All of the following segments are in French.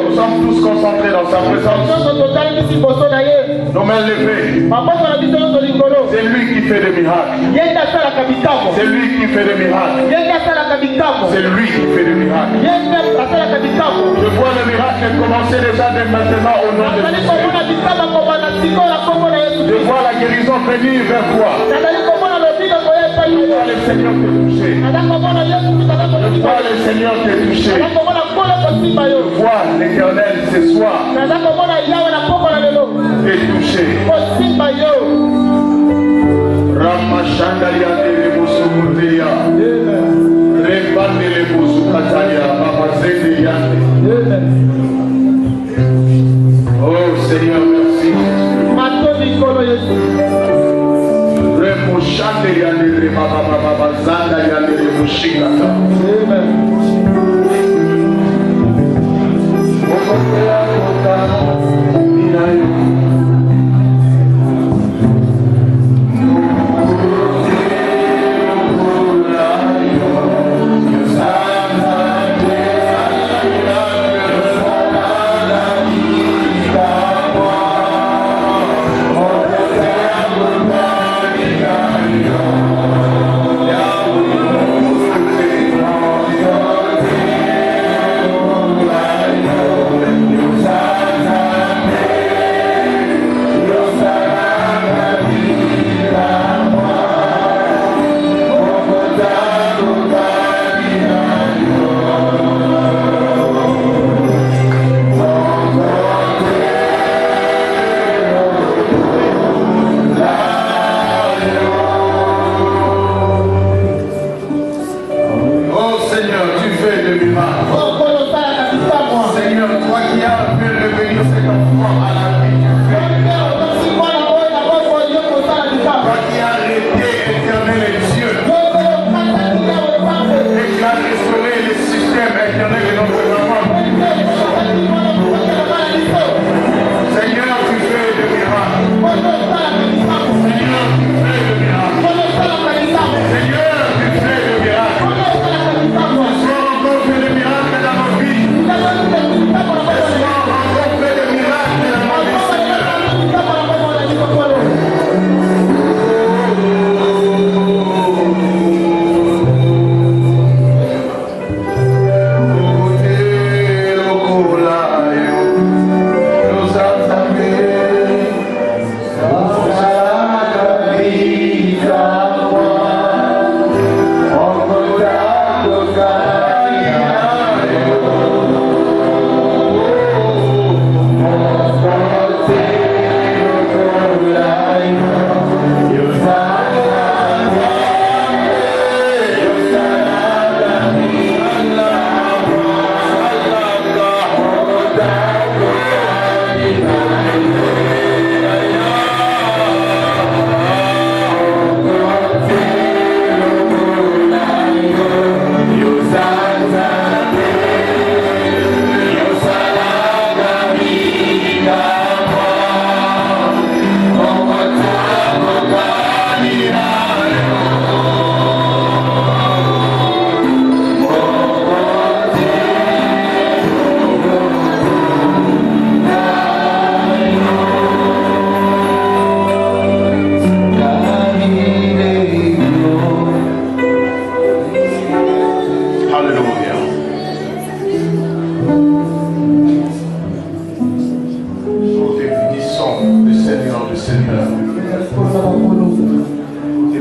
Nous sommes tous concentrés dans sa présence. Nos mains levées. C'est lui qui fait des miracles. C'est lui qui fait des miracles. C'est lui qui fait des miracles. Je vois le miracle commencer déjà dès maintenant au nom de Jésus. Je vois la guérison venir vers toi. Je vois le Seigneur te toucher. Je vois le Seigneur te toucher. Je vois l'Éternel ce soir te toucher. Ramashandalia de Musukuria. Rebande le Musukatalia. Mamazende Yande. Oh Seigneur, merci. Remoshande Yande de Mamazanda Yande de Mushikata.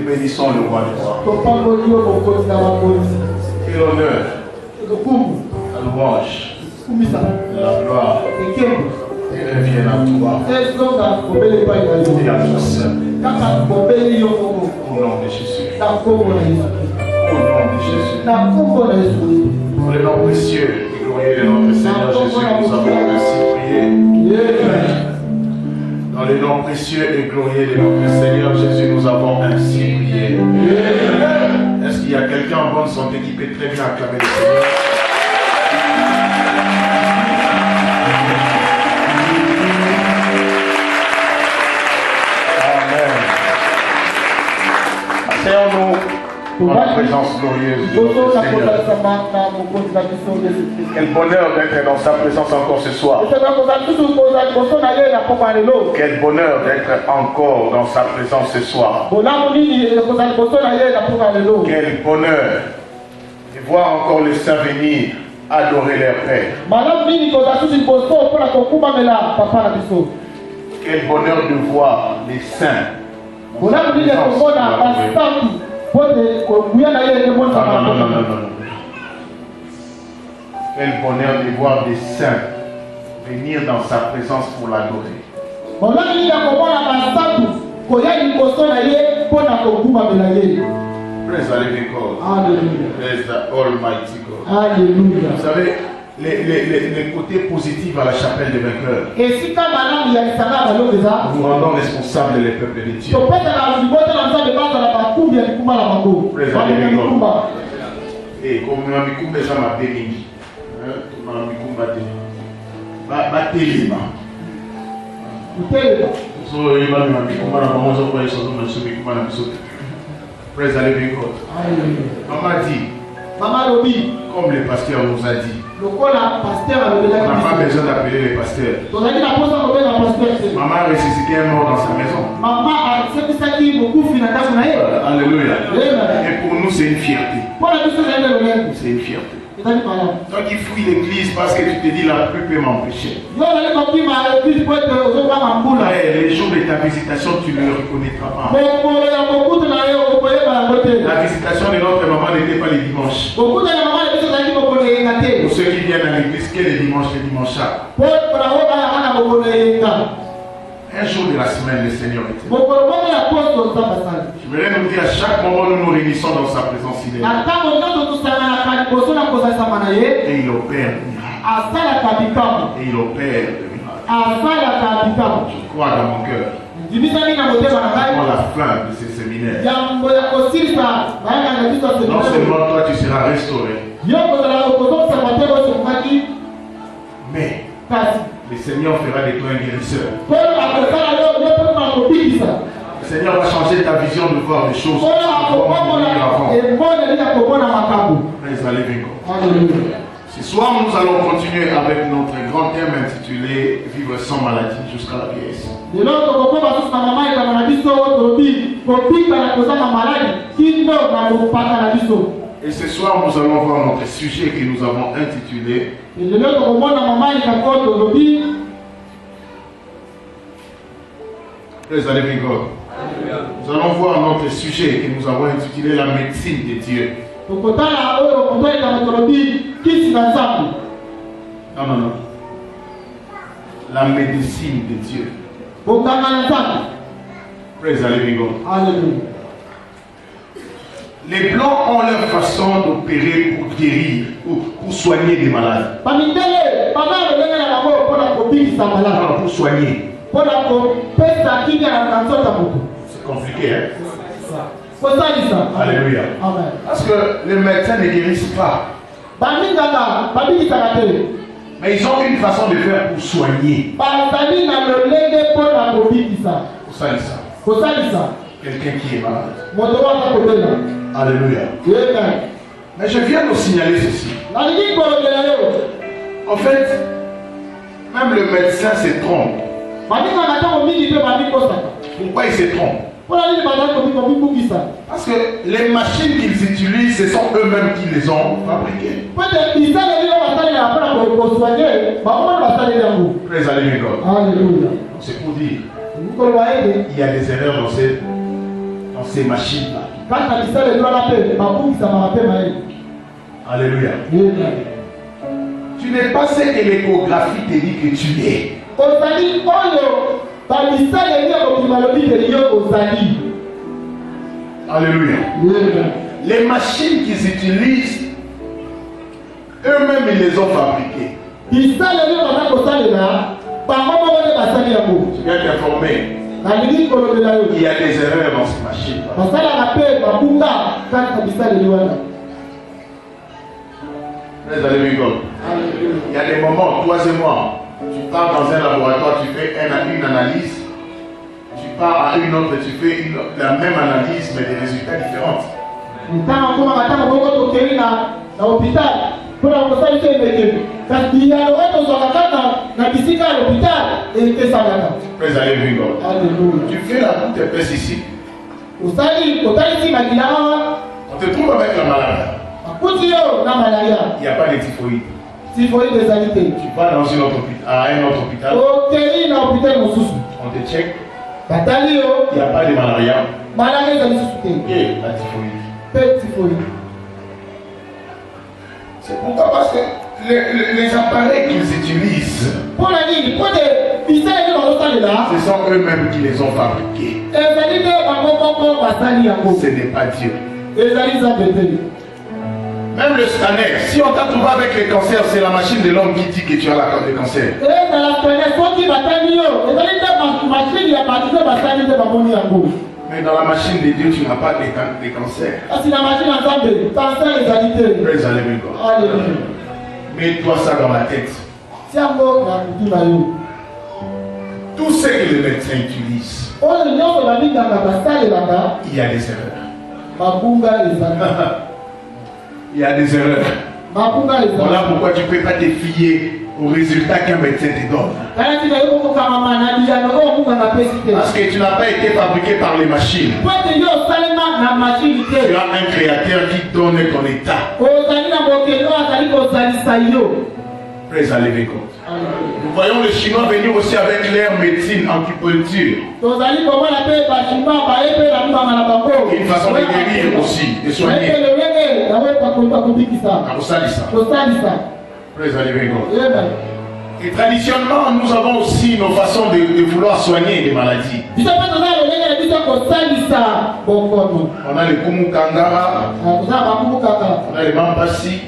Bénissons le roi des rois. Et l'honneur, la louange, la gloire, et reviennent à toi. Et à toi seul. Au nom de Jésus. Au nom de Jésus. Pour le nom précieux et glorieux de notre Seigneur Jésus, nous avons ainsi prié. nom précieux et glorieux de notre Seigneur Jésus, nous avons ainsi prié. Est-ce qu'il y a quelqu'un en bonne santé qui peut très bien acclamer le Seigneur? Asseyons-nous dans la présence glorieuse de notre Seigneur. Quel bonheur d'être dans sa présence encore ce soir. Quel bonheur d'être encore dans sa présence ce soir. Quel bonheur de voir encore les saints venir adorer leur Père. Quel bonheur de voir les saints. Non. Quel bonheur de voir des saints venir dans sa présence pour l'adorer. Praise the living God. Praise the Almighty God. Alléluia. Vous savez, les côtés positifs à la chapelle des vainqueurs. Nous rendons responsables les peuples de Dieu. Praise the living God. Et comme nous avons dit, ça m'a béni. Praise the living God. Maman dit, comme le pasteur nous a dit, on n'a pas besoin d'appeler les pasteurs. Maman a ressuscité un mort dans sa maison. Alléluia. Et pour nous, c'est une fierté. C'est une fierté. Toi qui fouilles l'église parce que tu te dis la pluie peut m'empêcher. Les jours de ta visitation, tu ne le reconnaîtras pas. La visitation de notre maman n'était pas les dimanches. Pour ceux qui viennent à l'église, quel est le dimanche? Le dimanche. Un jour de la semaine, le Seigneur était. Je voudrais nous dire à chaque moment où nous nous réunissons dans sa présence, il est là. Et il opère des miracles. Et il opère des miracles. Je crois dans mon cœur. Je prends la fin de ces séminaires. Non seulement toi tu seras restauré, mais le Seigneur fera de toi un guérisseur. Le Seigneur va changer ta vision de voir les choses. Praise the living God. Ce soir, nous allons continuer avec notre grand thème intitulé Vivre sans maladie jusqu'à la vieillesse. Et ce soir, nous allons voir notre sujet que nous avons intitulé Praise the living God. Nous allons voir notre sujet que nous avons intitulé la médecine de Dieu. Non. La médecine de Dieu. Praise the living God. Alléluia. Les Blancs ont leur façon d'opérer pour guérir ou pour soigner des malades. Non, pour soigner. C'est compliqué, hein? Alléluia. Amen. Parce que les médecins ne guérissent pas. Mais ils ont une façon de faire pour soigner. Pour ça. Quelqu'un qui est malade. Alléluia. Mais je viens nous signaler ceci. En fait, même le médecin se trompe. Pourquoi il se trompe? Parce que les machines qu'ils utilisent, ce sont eux-mêmes qui les ont fabriquées. Praise the living God. C'est pour dire, il y a des erreurs dans ces machines-là. Alléluia. Tu n'es pas ce que l'échographie te dit que tu es. Alléluia. Les machines qu'ils utilisent, eux-mêmes ils les ont fabriquées. Je viens t'informer. Il y a des erreurs dans cette machine. Vous allez rigoler. Il y a des moments, toi et moi, tu pars dans un laboratoire, tu fais une analyse, tu pars à une autre, tu fais la même analyse, mais des résultats différents. Tu fais la coupe épaisse ici. On te trouve avec la malaria. Il n'y a pas de typhoïde. Tu vas dans à un autre hôpital. On te check. Il n'y a pas de malaria. Et la typhoïde. C'est pourquoi, parce que les appareils qu'ils utilisent, ce sont eux-mêmes qui les ont fabriqués. Ce n'est pas Dieu. Même le scanner, si on t'a trouvé avec les cancers, c'est la machine de l'homme qui dit que tu as le cancer. Mais dans la machine de Dieu, tu n'as pas de cancer. Mets-toi ça dans la tête. Tout ce que les médecins utilisent, il y a des erreurs. Il y a des erreurs. Voilà pourquoi tu ne peux pas te fier au résultat qu'un médecin te donne. Parce que tu n'as pas été fabriqué par les machines. Tu as un créateur qui donne ton état. Nous voyons les Chinois venir aussi avec leur médecine acupuncture. Une façon de guérir aussi, de soigner. Et traditionnellement, nous avons aussi nos façons de vouloir soigner des maladies. On a les Kumukangara, on a les Mampasi.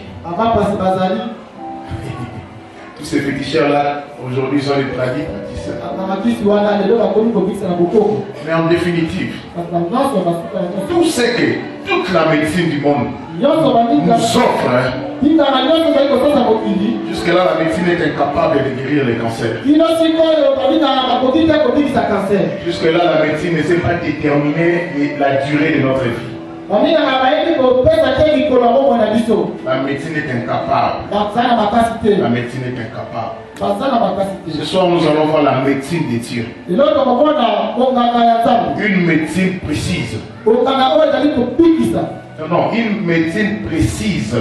Tous ces féticheurs-là, aujourd'hui, sont les praticiens. Mais en définitive, tout ce que toute la médecine du monde nous offre, jusque-là, la médecine est incapable de guérir les cancers. Jusque-là, la médecine ne sait pas déterminer la durée de notre vie. La médecine est incapable. La médecine est incapable. Ce soir, nous allons voir la médecine de Dieu. Une médecine précise. Non, une médecine précise.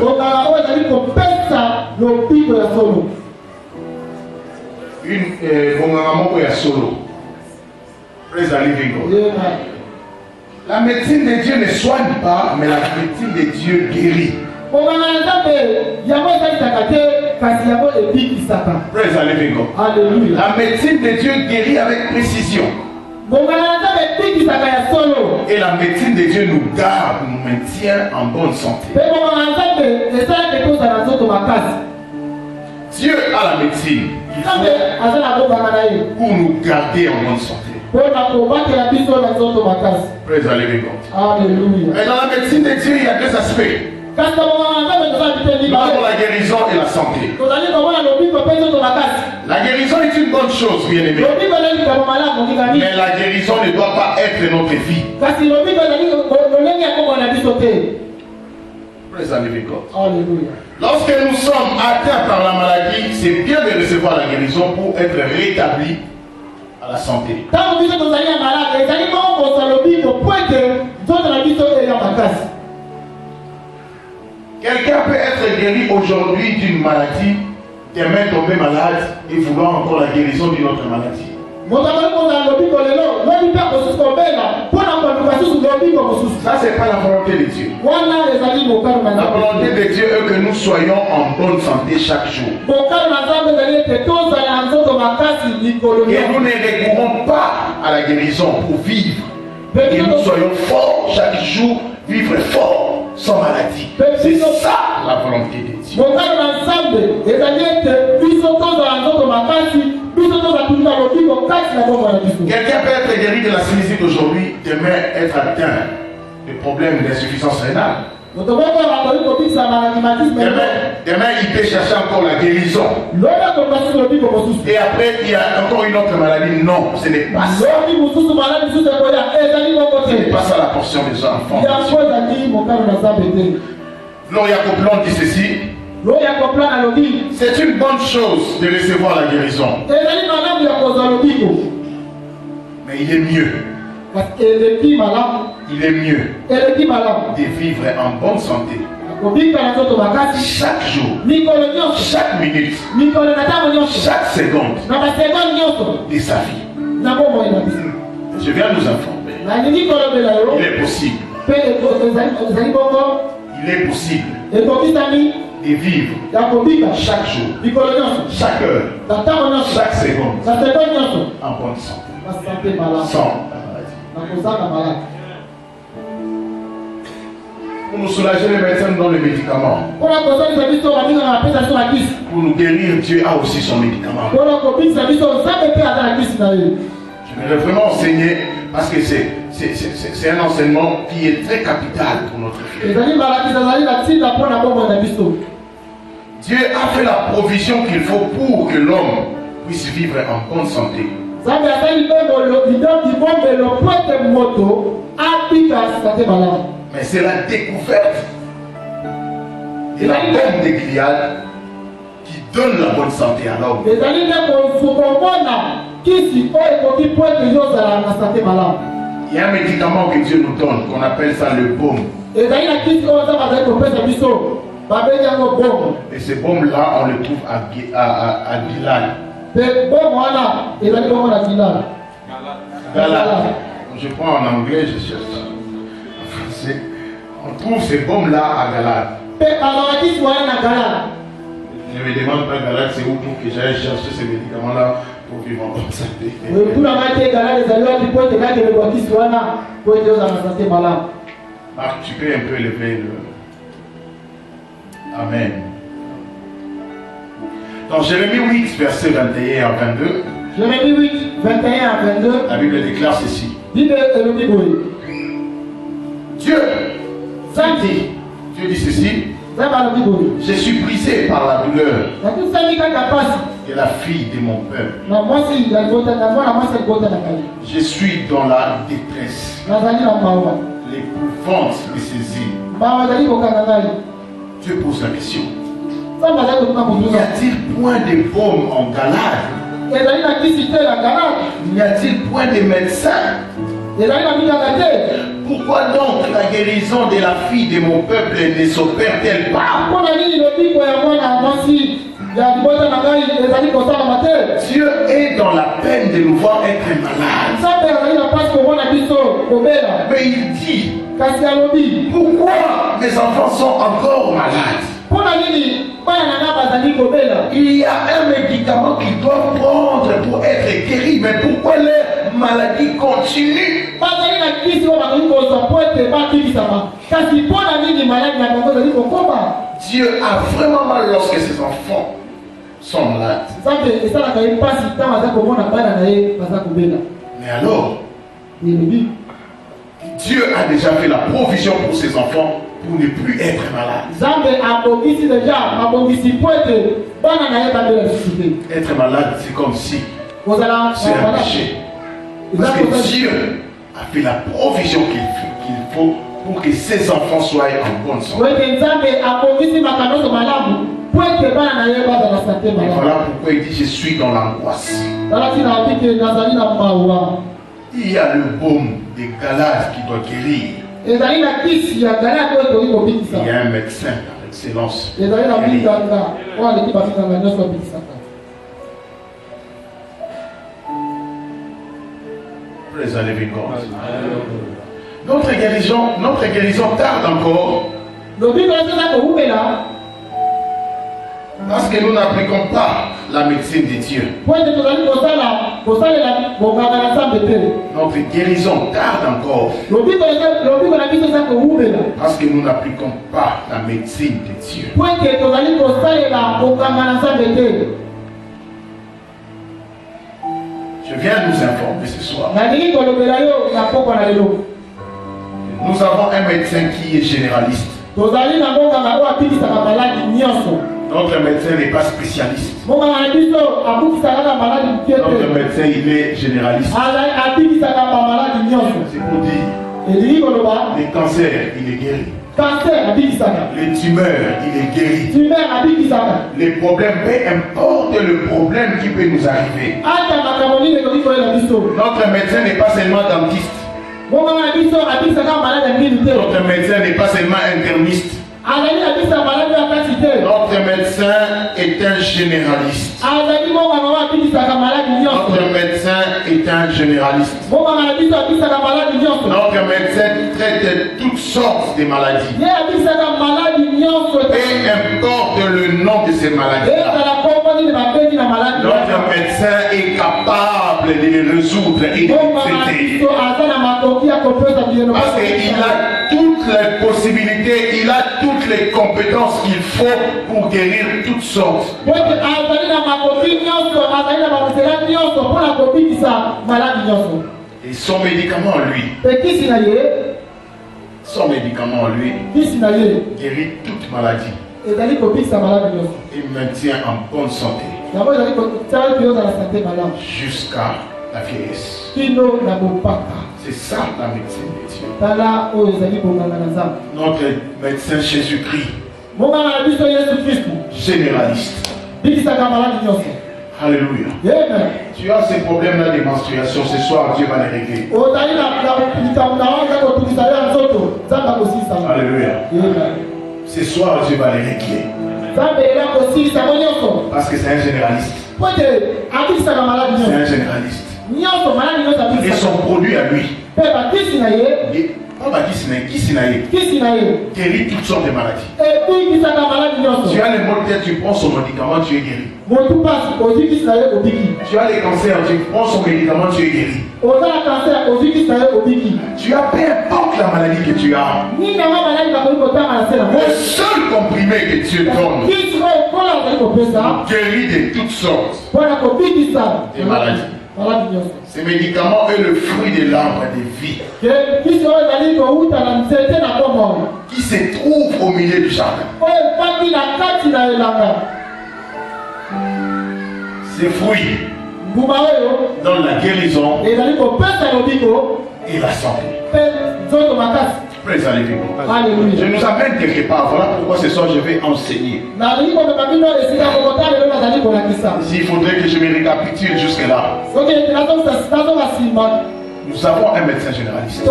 La médecine de Dieu ne soigne pas, mais la médecine de Dieu guérit. La médecine de Dieu guérit avec précision. Et la médecine de Dieu nous garde, nous maintient en bonne santé. Dieu a la médecine pour nous garder en bonne santé. Alléluia. Mais dans la médecine de Dieu, il y a deux aspects. Nous avons la guérison et la santé. La guérison est une bonne chose, bien aimé. Mais la guérison ne doit pas être notre vie. Alléluia. Lorsque nous sommes atteints par la maladie, c'est bien de recevoir la guérison pour être rétabli à la santé. Quelqu'un peut être guéri aujourd'hui d'une maladie, demain tomber malade et vouloir encore la guérison d'une autre maladie. Ça, c'est pas la volonté de Dieu. La volonté de Dieu est que nous soyons en bonne santé chaque jour. Et nous ne recourons pas à la guérison pour vivre. Et nous soyons forts chaque jour, vivre fort, sans maladie. C'est ça la volonté de Dieu. Quelqu'un peut être guéri de la sinusite aujourd'hui, demain être atteint de problèmes d'insuffisance rénale. Demain, il peut chercher encore la guérison. Et après, il y a encore une autre maladie. Non, ce n'est pas ça. Ce n'est pas ça la portion des enfants. Gloria Copeland dit ceci. C'est une bonne chose de recevoir la guérison. Mais il est mieux. Il est mieux de vivre en bonne santé. Chaque jour, chaque minute, chaque seconde de sa vie. Je viens nous informer. Il est possible. Il est possible de vivre chaque jour, chaque heure, chaque seconde en bonne santé. Sans maladie. Pour nous soulager, les médecins nous donnent les médicaments. Pour nous guérir, Dieu a aussi son médicament. Je voudrais vraiment enseigner parce que c'est un enseignement qui est très capital pour notre vie. Dieu a fait la provision qu'il faut pour que l'homme puisse vivre en bonne santé. Mais c'est la découverte et la bombe de Gilead qui donne la bonne santé à l'homme. Il y a un médicament que Dieu nous donne, qu'on appelle ça le baume. Et ce baume-là, on le trouve à Gilead. Galade. Je prends en anglais, je cherche. En français. On trouve ce baume-là à Galade. Je me demande pas Galade, c'est où pour que j'aille chercher ces médicaments-là pour vivre en bonne santé. Marc, tu peux un peu lever le... Amen. Dans Jérémie 8, verset 21 à 22, Jérémie 8, 21 à 22, la Bible déclare ceci. Dieu dit ceci. Je suis brisé par la douleur de la fille de mon peuple. Je suis dans la détresse. L'épouvante me saisit. Dieu pose la question. N'y a-t-il point de baume en Galade? N'y a-t-il point de médecins? Pourquoi donc la guérison de la fille de mon peuple ne s'opère-t-elle pas? Dieu est dans la peine de nous voir être malades. Mais il dit, pourquoi mes enfants sont encore malades? Il y a un médicament qu'ils doivent prendre pour être guéris, mais pourquoi les maladies continuent? Dieu a vraiment mal lorsque ses enfants sont malades. Mais alors, Dieu a déjà fait la provision pour ses enfants pour ne plus être malade. Être malade, c'est comme si c'est un péché. Parce que Dieu a fait la provision qu'il faut pour que ses enfants soient en bonne santé. Et voilà pourquoi il dit je suis dans l'angoisse. Il y a le baume de Galade qui doit guérir. Il y a un médecin par excellence. Praise the living God. Notre guérison tarde encore. Parce que nous n'appliquons pas la médecine de Dieu. Notre guérison tarde encore. Parce que nous n'appliquons pas la médecine de Dieu. Je viens nous informer ce soir. Nous avons un médecin qui est généraliste. Notre médecin n'est pas spécialiste. Notre médecin, il est généraliste. C'est pour dire, les cancers, il est guéri. Les tumeurs, il est guéri. Les problèmes, peu importe le problème qui peut nous arriver. Notre médecin n'est pas seulement dentiste. Notre médecin n'est pas seulement interniste. Notre médecin est un généraliste. Notre médecin est un généraliste. Notre médecin traite toutes sortes de maladies. Peu importe le nom de ces maladies. Notre médecin est capable de les résoudre et de les traiter. Parce qu'il a toutes les possibilités, il a toutes les compétences qu'il faut pour guérir toutes sortes. Et son médicament, lui, guérit toute maladie et maintient en bonne santé jusqu'à la vieillesse. C'est ça la médecine de Dieu. Notre médecin Jésus-Christ, généraliste. Alléluia. Amen. Tu as ces problèmes-là de menstruation, ce soir Dieu va les régler. Alléluia. Amen. Ce soir Dieu va les régler. Parce que c'est un généraliste. C'est un généraliste. Et son produit à lui. Guérit toutes sortes de maladies. Tu as les maux de tête, tu prends son médicament, tu es guéri. Tu as les cancers, tu prends son médicament, tu es guéri. Tu as peu importe la maladie que tu as. Le seul comprimé que Dieu donne guérit de toutes sortes de maladies. Ce médicament est le fruit de l'arbre de vie qui se trouve au milieu du jardin. Ces fruits donnent la guérison et la santé. Je nous amène quelque part. Voilà pourquoi ce soir je vais enseigner. S'il faudrait que je me récapitule jusque-là. Nous avons un médecin généraliste.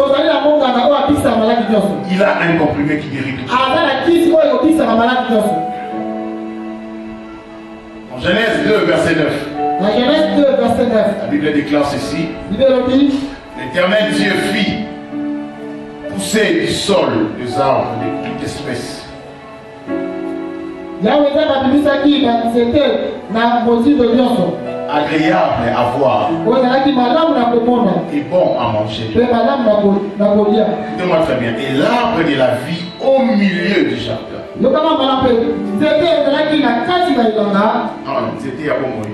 Il a un comprimé qui guérit tout ça. En Genèse 2, verset 9. La Bible déclare ceci. L'Éternel Dieu fit pousser du sol des arbres de toute espèce. Agréable à voir et bon à manger. Écoutez-moi très bien. Et l'arbre de la vie au milieu du jardin. C'était à Bomoi.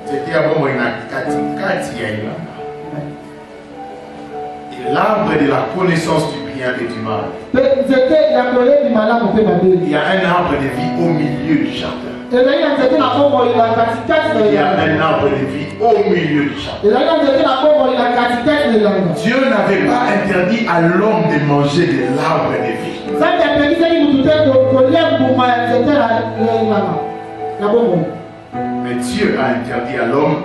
C'était à Bomoi na katikati ya ilanga. Et l'arbre de la connaissance du bien et du mal. Il y a un arbre de vie au milieu du jardin. Il y a un arbre de vie au milieu du jardin. Dieu n'avait pas interdit à l'homme de manger de l'arbre de vie. Mais Dieu a interdit à l'homme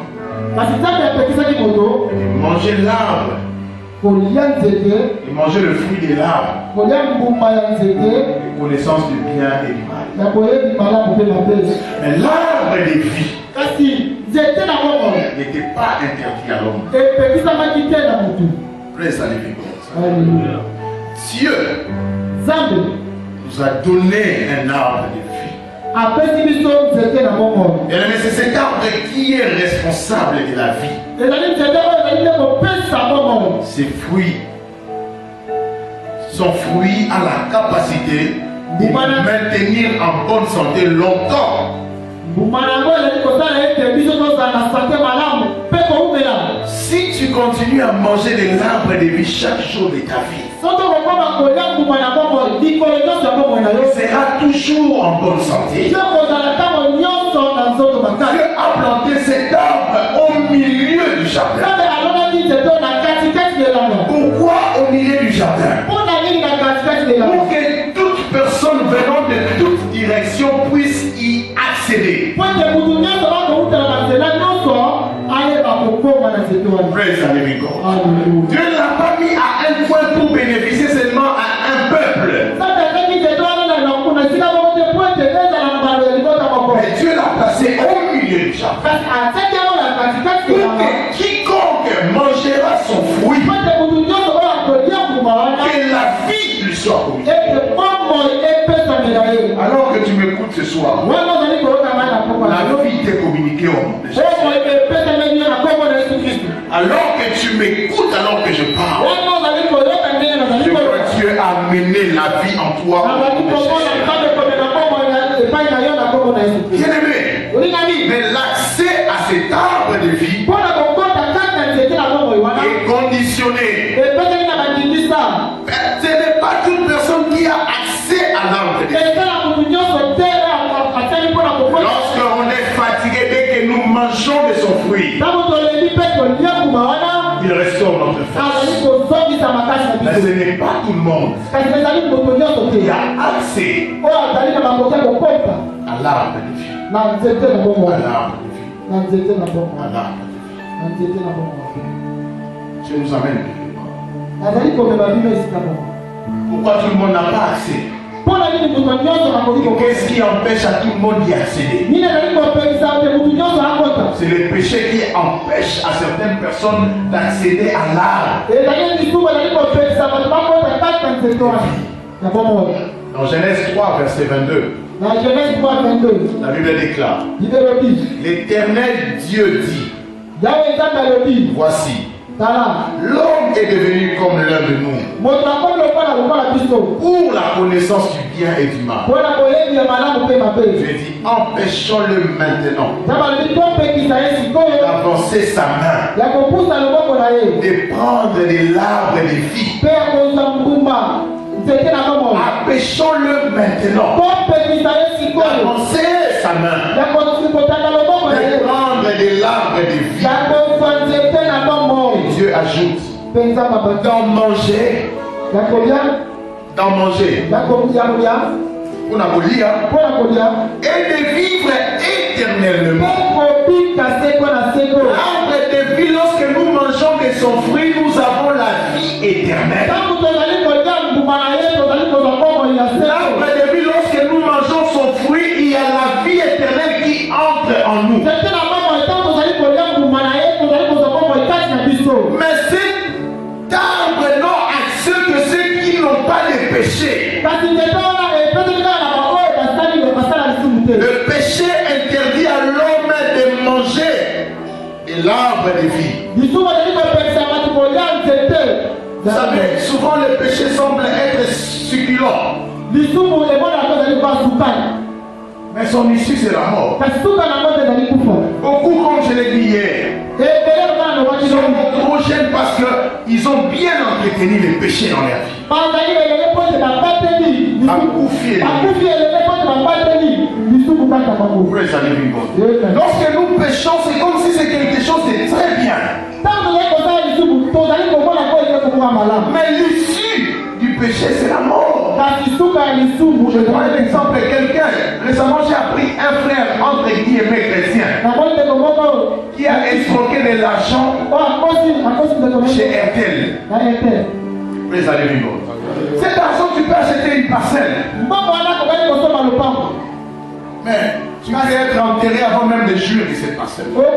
de manger l'arbre. Et manger le fruit de l'arbre. La connaissance du bien et du mal. Mais l'arbre de vie n'était pas interdit à l'homme. Praise Alléluia. Dieu nous a donné un arbre de vie. Mais c'est cet arbre qui est responsable de la vie. Ses fruits, son fruit a la capacité de maintenir en bonne santé longtemps. continues à manger de l'arbre de vie chaque jour de ta vie, tu seras toujours en bonne santé. Dieu a planté cet arbre au milieu du jardin. Pourquoi au milieu du jardin? Pour que toute personne venant de toute direction puisse y accéder. Praise the living God. Dieu ne l'a pas mis à un point pour bénéficier seulement à un peuple. Mais Dieu l'a placé au milieu du jardin. Pour que quiconque mangera son fruit, que la vie lui soit commise. Alors que tu m'écoutes ce soir, la vie t'est communiquée au nom de Jésus. Alors que tu m'écoutes, alors que je parle, je vois Dieu amener la vie en toi. Bien-aimé, mais l'accès à cet arbre de vie est conditionné. Ce n'est pas toute personne qui a accès à l'arbre de vie. Lorsqu'on est fatigué, dès que nous mangeons de son fruit, il restaure notre force. Mais ce n'est pas tout le monde qui a accès à l'arbre de vie. À l'arbre de vie. À l'arbre de vie. Je nous amène quelque part. Pourquoi tout le monde n'a pas accès? Qu'est-ce qui empêche à tout le monde d'y accéder? C'est le péché qui empêche à certaines personnes d'accéder à l'arbre. Dans Genèse 3, verset 22, la Bible déclare: l'Éternel Dieu dit, voici, l'homme est devenu comme l'un de nous, pour la connaissance du bien et du mal. Je dis, empêchons-le maintenant d'avancer sa main, de prendre de l'arbre de vie. Empêchons-le maintenant d'avancer sa main, de prendre de l'arbre de vie. Dieu ajoute, d'en manger, et de vivre éternellement. L'arbre de vie, lorsque nous mangeons de son fruit, nous avons la vie éternelle. L'arbre de vie, lorsque nous mangeons son fruit, il y a la vie éternelle qui entre en nous. Mais cet arbre n'a accès que ceux qui n'ont pas de péché. Le péché interdit à l'homme de manger de l'arbre de vie. Vous savez, souvent le péché semble être succulent, mais son issue c'est la mort. Beaucoup, comme je l'ai dit hier, sont trop jeunes parce qu'ils ont bien entretenu les péchés dans leur vie. Lorsque nous péchons, c'est comme si c'est quelque chose de très bien. Mais l'issue du péché, c'est la mort. Je prends un exemple. Quelqu'un, récemment j'ai appris un frère entre guillemets chrétien qui a escroqué de l'argent chez RTL. Praise the living God. Cet argent, tu peux acheter une parcelle. Mais tu peux être enterré avant même de jouir de cette parcelle. Avec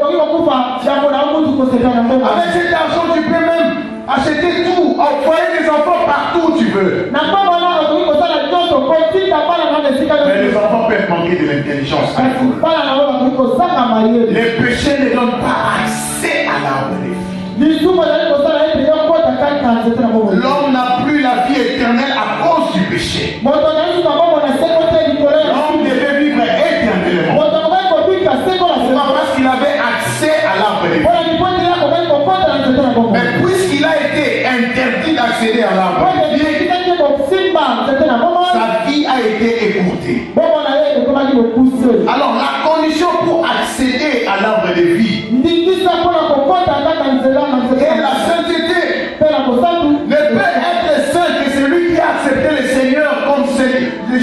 cet argent, tu peux même acheter tout, envoyer des enfants partout où tu veux. Mais les enfants peuvent manquer de l'intelligence. Les péchés ne donnent pas accès à l'arbre de vie. L'homme n'a plus la vie éternelle à cause du péché. L'homme devait vivre éternellement. Parce qu'il avait accès à l'arbre de vie. Mais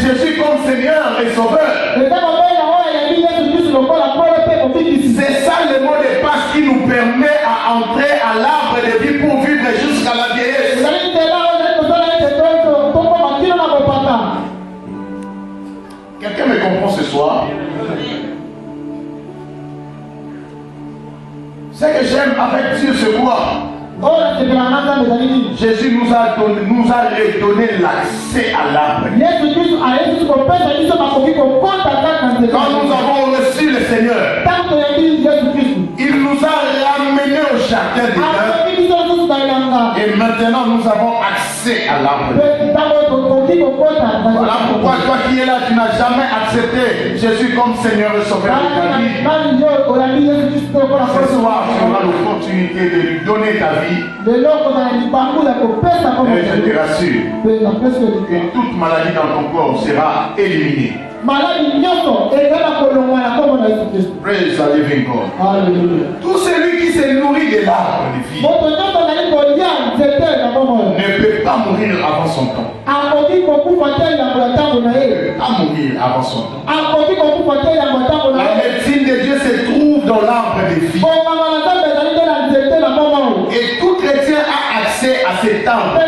Jésus comme Seigneur et Sauveur. C'est ça le mot de passe qui nous permet à entrer à l'arbre de vie pour vivre jusqu'à la vieillesse. Quelqu'un me comprend ce soir? Ce que j'aime avec Dieu, c'est quoi? Jésus nous a redonné l'accès à l'arbre. Quand nous avons reçu le Seigneur, il nous a ramenés au jardin d'Éden. Et maintenant nous avons accès à l'arbre. Voilà pourquoi toi qui es là, tu n'as jamais accepté Jésus comme Seigneur et Sauveur de ta vie. Ce soir, tu auras l'opportunité de lui donner ta vie. Et je te rassure que toute maladie dans ton corps sera éliminée. Praise the living God. Tout celui qui se nourrit de l'arbre de vie ne peut pas mourir avant son temps. Ne peut pas mourir avant son temps. La médecine de Dieu se trouve dans l'arbre de vie. Et tout chrétien a accès à cet arbre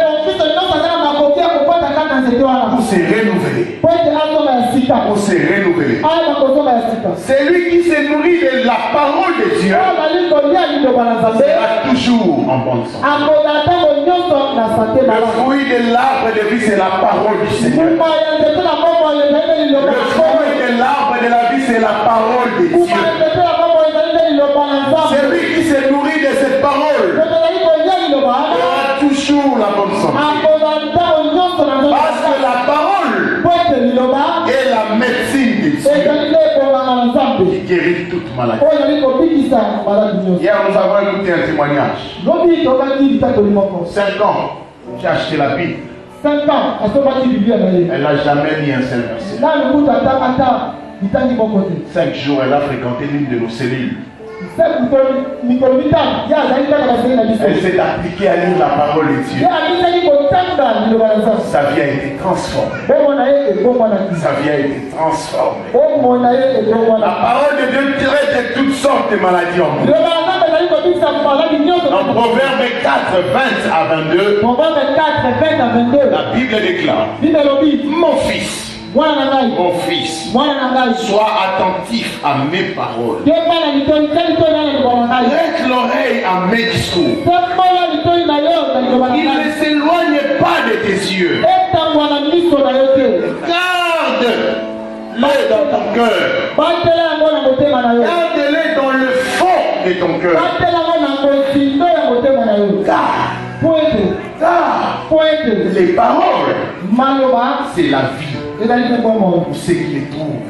pour se renouveler. Pour se renouveler. C'est lui qui se nourrit de la parole de Dieu sera toujours en bonne santé. Le fruit de l'arbre de vie, c'est la parole du Seigneur. Le fruit de l'arbre de la vie, c'est la parole de Dieu. C'est lui qui se nourrit de cette parole aura toujours la bonne santé. Parce que la parole est la médecine de Dieu qui guérit toute maladie. Hier, nous avons écouté un témoignage. 5 ans, j'ai acheté la Bible. 5 ans, elle n'a jamais mis un seul verset. 5 jours, elle a fréquenté l'une de nos cellules. Elle s'est appliquée à lire la parole de Dieu. Sa vie a été transformée. Sa vie a été transformée. La parole de Dieu traite de toutes sortes de maladies en nous. Dans Proverbe 4, 20 à 22, la Bible déclare: mon fils, sois attentif à mes paroles. Prête l'oreille à mes discours. Il ne s'éloigne pas de tes yeux. Garde-les dans ton cœur. Garde-les dans le fond de ton cœur. Car les paroles, c'est la vie. Pour ceux qui les trouvent,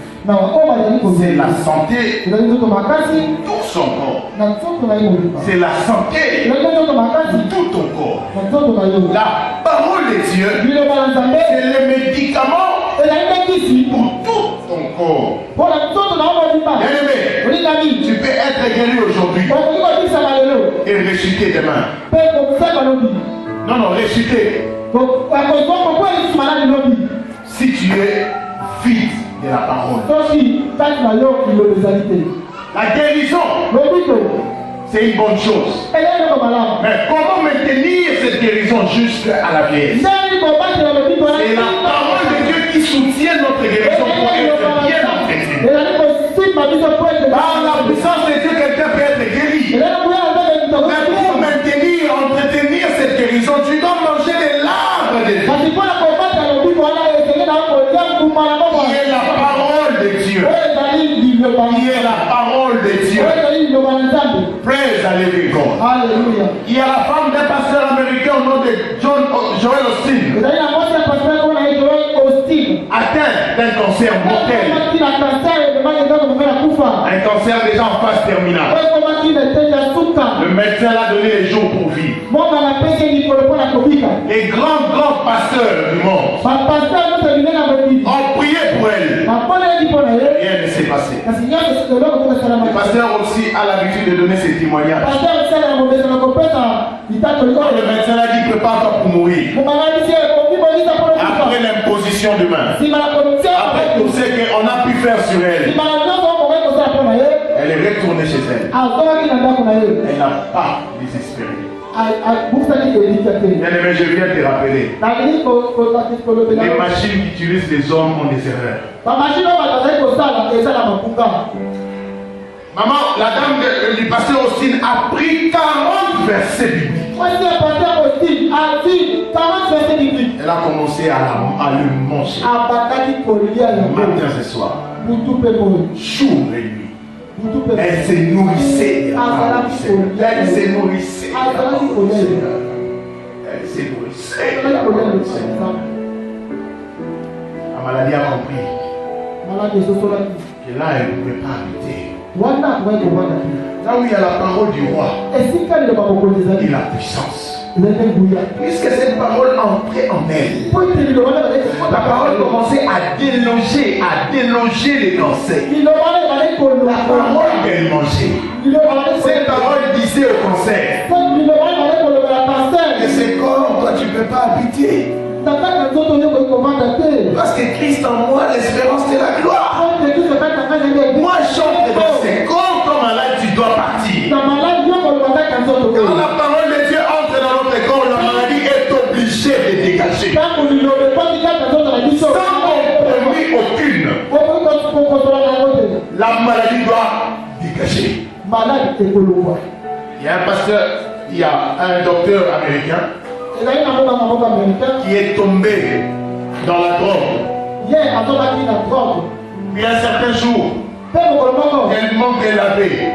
c'est la santé pour tout son corps. C'est la santé pour tout ton corps. La parole de Dieu, c'est le médicament pour tout ton corps. Bien-aimé, tu peux être guéri aujourd'hui et ressusciter demain. Non, ressusciter. Si tu es vide de la parole. La guérison, c'est une bonne chose. Mais comment maintenir cette guérison jusqu'à la vieillesse? C'est la parole de Dieu qui soutient notre guérison pour être bien entretenu. Par la puissance de Dieu, quelqu'un peut être guéri. Mais pour maintenir, entretenir cette guérison, tu dois manger de l'arbre de vie. Qui est la parole de Dieu. Qui est la parole de Dieu. Praise the living God. Alléluia. Il y a la femme d'un pasteur américain au nom de Joel Osteen. Atteint d'un cancer mortel. Un cancer déjà en phase terminale. Le médecin l'a donné les jours pour vivre. Les grands pasteurs du monde ont prié pour elle. Rien ne s'est passé. Le pasteur aussi a l'habitude de donner ses témoignages. Le médecin l'a dit: prépare-toi pour mourir. Après l'imposition de main. Après tout ce qu'on a pu faire sur elle. Elle est retournée chez elle. Elle n'a pas désespéré. Bien aimé, je viens te rappeler. Les machines qui utilisent les hommes ont des erreurs. Maman, la dame du pasteur Austin a pris 40 versets bibliques. Elle a commencé à le manger. Matin et soir. Jour et nuit. Elle se nourrissait. Elle se nourrissait. La maladie a compris que là, elle ne pouvait pas habiter. Là où il y a la parole du roi et la puissance. Puisque cette parole entrait en elle, la parole commençait à déloger les danseurs. La parole qu'elle mangeait, cette parole disait au cancer, et c'est comme toi tu ne peux pas habiter. Parce que Christ en moi, l'espérance de la gloire. Moi, je chante les versets. Quand ton malade, tu dois partir. Quand la parole de Dieu entre dans notre corps, la maladie est obligée de dégager. Sans compromis aucune. La maladie doit dégager. Il y a un pasteur, il y a un docteur américain qui est tombé dans la drogue. Puis un certain jour, tellement qu'elle avait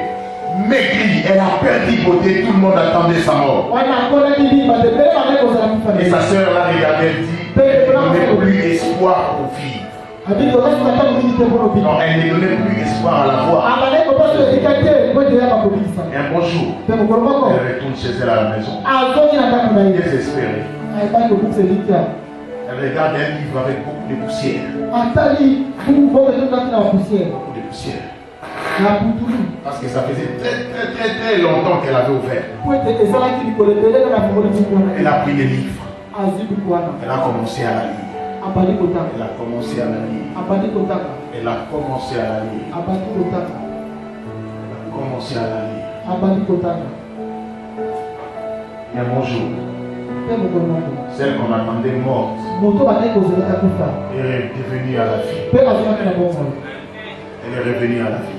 maigri, elle a perdu beauté, tout le monde attendait sa mort. Et sa soeur l'a regardé, elle dit, il n'y a plus espoir aux filles. Non, elle ne donnait plus espoir à la voix. Et un bon jour, elle retourne chez elle à la maison, désespérée. Elle regarde un livre avec beaucoup de poussière. Beaucoup de poussière. Parce que ça faisait très longtemps qu'elle avait ouvert. Elle a pris les livres. Elle a commencé à la lire. Elle a commencé à la lire. Elle a commencé à la lire. Elle a commencé à la lire. Et un bon jour, celle qu'on attendait morte est devenue à la vie. Elle est revenue à la vie.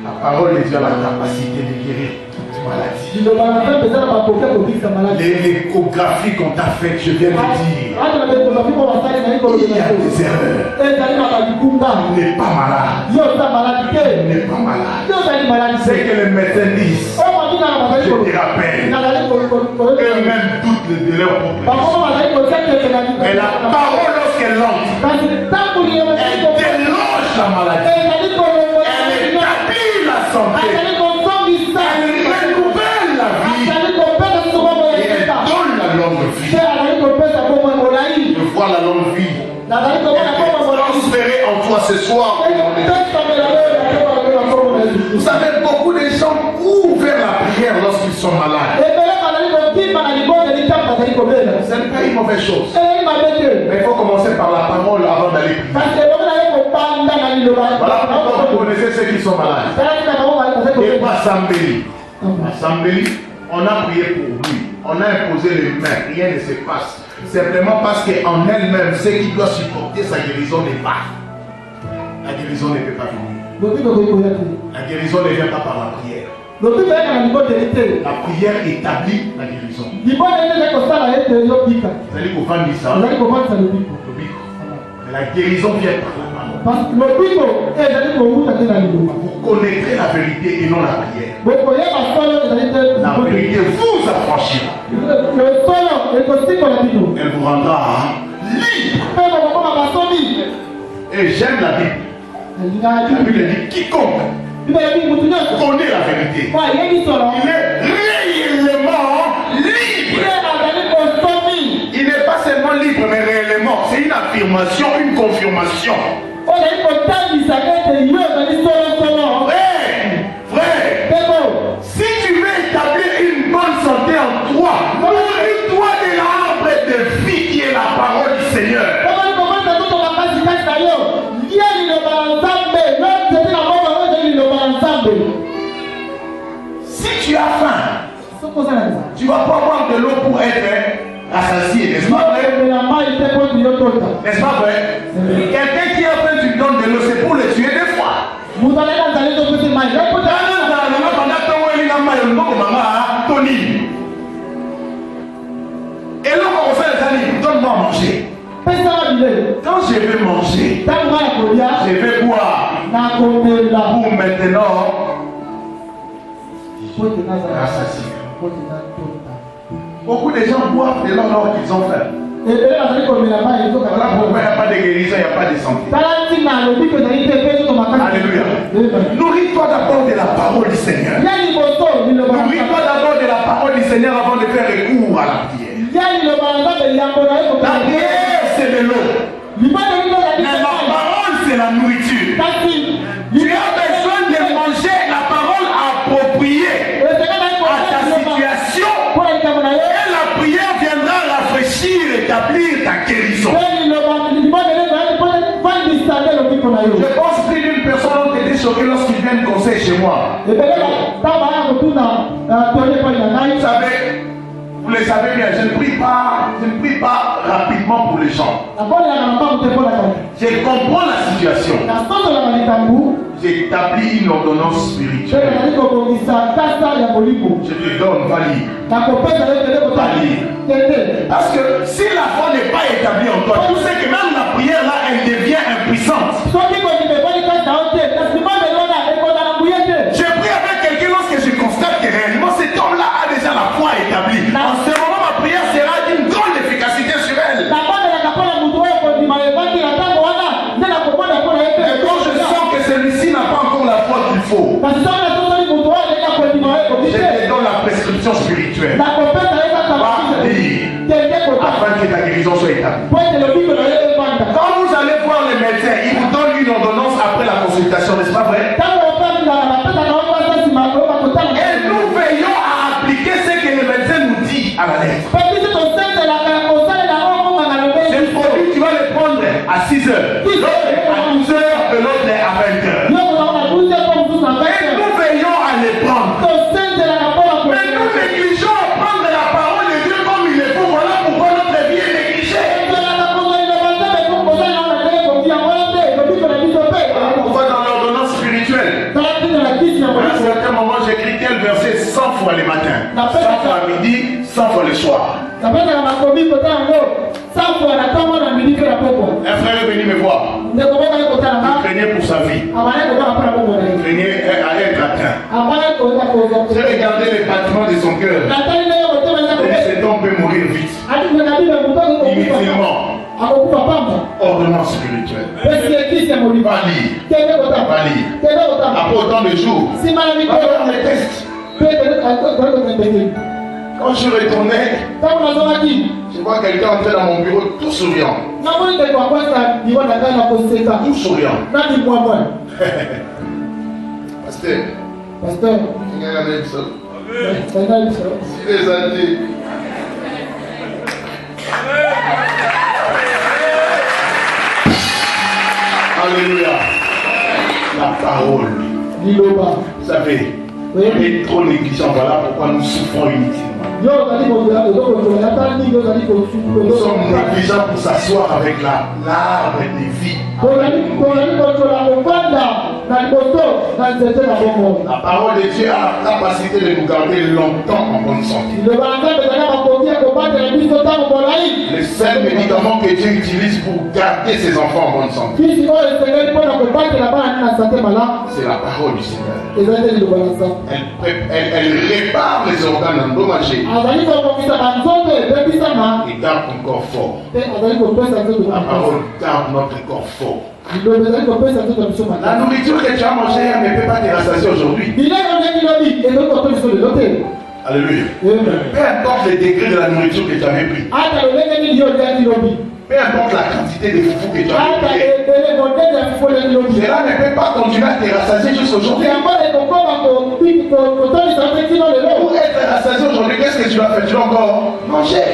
La parole de Dieu a la capacité de guérir toute maladie. L'échographie qu'on t'a faite, je viens de dire, il y a des erreurs. Il n'est pas malade. Il n'est pas malade. C'est que les médecins disent, je te rappelle, eux-mêmes doutent de leur proposition. Mais la parole, lorsqu'elle entre, elle déloge la maladie. Elle établit la santé. Elle renouvelle la vie. Et elle donne la longue vie. Je vois la longue vie. Elle est transférée en toi ce soir. Vous savez, beaucoup de gens courent vers la prière lorsqu'ils sont malades. Ce n'est pas une mauvaise chose. Mais il faut commencer par la parole avant d'aller prier. Voilà pourquoi vous connaissez ceux qui sont malades. Et pas Sambeli. Sambeli, on a prié pour lui. On a imposé les mains. Rien ne se passe. Simplement parce qu'en elle-même, ce qui doit supporter sa guérison n'est pas. La guérison ne peut pas venir. La guérison ne vient pas par la prière. La prière établit la guérison. Vous allez comprendre ça. Mais la guérison vient par la parole. Vous connaîtrez la vérité et non la prière. La vérité vous affranchira. Elle vous rendra libre. Et j'aime la Bible. La Bible dit quiconque connaît la vérité, il est réellement libre. Il n'est pas seulement libre, mais réellement. C'est une affirmation, une confirmation. Frère, si tu veux établir une bonne santé en toi, nourris-toi de l'arbre de vie qui est tu as faim, tu ne vas pas boire de l'eau pour être rassasié, n'est-ce pas vrai? N'est-ce pas vrai? Quelqu'un qui a faim, tu lui donnes de l'eau, c'est pour le tuer des fois. Et là, on fait les amis, donne-moi à manger. Quand je vais manger, je vais boire. Pour maintenant, rassasié. Beaucoup de gens boivent de l'eau alors qu'ils ont faim. Voilà pourquoi il n'y a pas de guérison, il n'y a pas de santé. Alléluia. Nourris-toi d'abord de la parole du Seigneur. Nourris-toi d'abord de la parole du Seigneur avant de faire recours à la prière. La prière, c'est de l'eau. Mais la parole, c'est la nourriture. Tu as besoin de manger la parole appropriée à ta situation. Et la prière viendra rafraîchir, rétablir ta guérison. Je pense plus d'une personne ont été choqués lorsqu'ils viennent conseiller chez moi. Vous savez, vous le savez bien, je ne prie pas rapidement pour les gens. Je comprends la situation. J'établis une ordonnance spirituelle. Je te donne, va lire. Parce que si la foi n'est pas établie en toi, tu sais que même la prière là, elle devient impuissante. Je prie avec quelqu'un lorsque je constate que réellement cet homme-là a déjà la foi établie. En ce moment, ma prière sera d'une grande efficacité sur elle. Et quand je sens que celui-ci n'a pas encore la foi qu'il faut, je te donne la prescription spirituelle. Afin que ta guérison soit établie. Quand vous allez voir les médecins, ils vous donnent une ordonnance après la consultation, n'est-ce pas vrai? Et nous veillons à appliquer ce que le médecin nous dit à la lettre. Ce produit, tu vas le prendre à 6 heures, l'autre à 12 heures, et l'autre à 20 heures. Et nous veillons à les prendre. Mais nous négligeons à prendre la parole de Dieu comme il le faut. Voilà pourquoi notre vie est négligée. Pourquoi dans l'ordonnance spirituelle, à un certain moment, j'écris tel verset 100 fois le matin, 100 fois à midi, 100 fois le soir. Un frère est venu me voir. Il craignait pour sa vie. Il craignait à être atteint. J'ai regardé les battements de son cœur. Et cet homme peut mourir vite. Inutilement. Ordonnance spirituelle. Va lire. Après autant de jours, va faire les tests. Quand je suis retourné, je vois quelqu'un entrer dans mon bureau tout souriant. Tout souriant. Pasteur. Il est allé. Alléluia. La parole. Vous savez, on est trop négligent. Voilà pourquoi nous souffrons inutilement. Nous sommes négligents pour s'asseoir avec l'arbre des vies. La parole de Dieu a la capacité de nous garder longtemps en bonne santé. Le seul médicament que Dieu utilise pour garder ses enfants en bonne santé, c'est la parole du Seigneur. Elle répare les organes endommagés et garde ton corps fort. La parole garde notre corps fort. La nourriture que tu as mangée ne peut pas te rassasier aujourd'hui. Alléluia. Peu importe le degré de la nourriture que tu avais pris. Peu importe la quantité de foufou que tu as pris. Cela ne peut pas continuer à te rassasier jusqu'aujourd'hui. Pour être rassasié aujourd'hui, qu'est-ce que tu vas faire? Tu vas encore manger.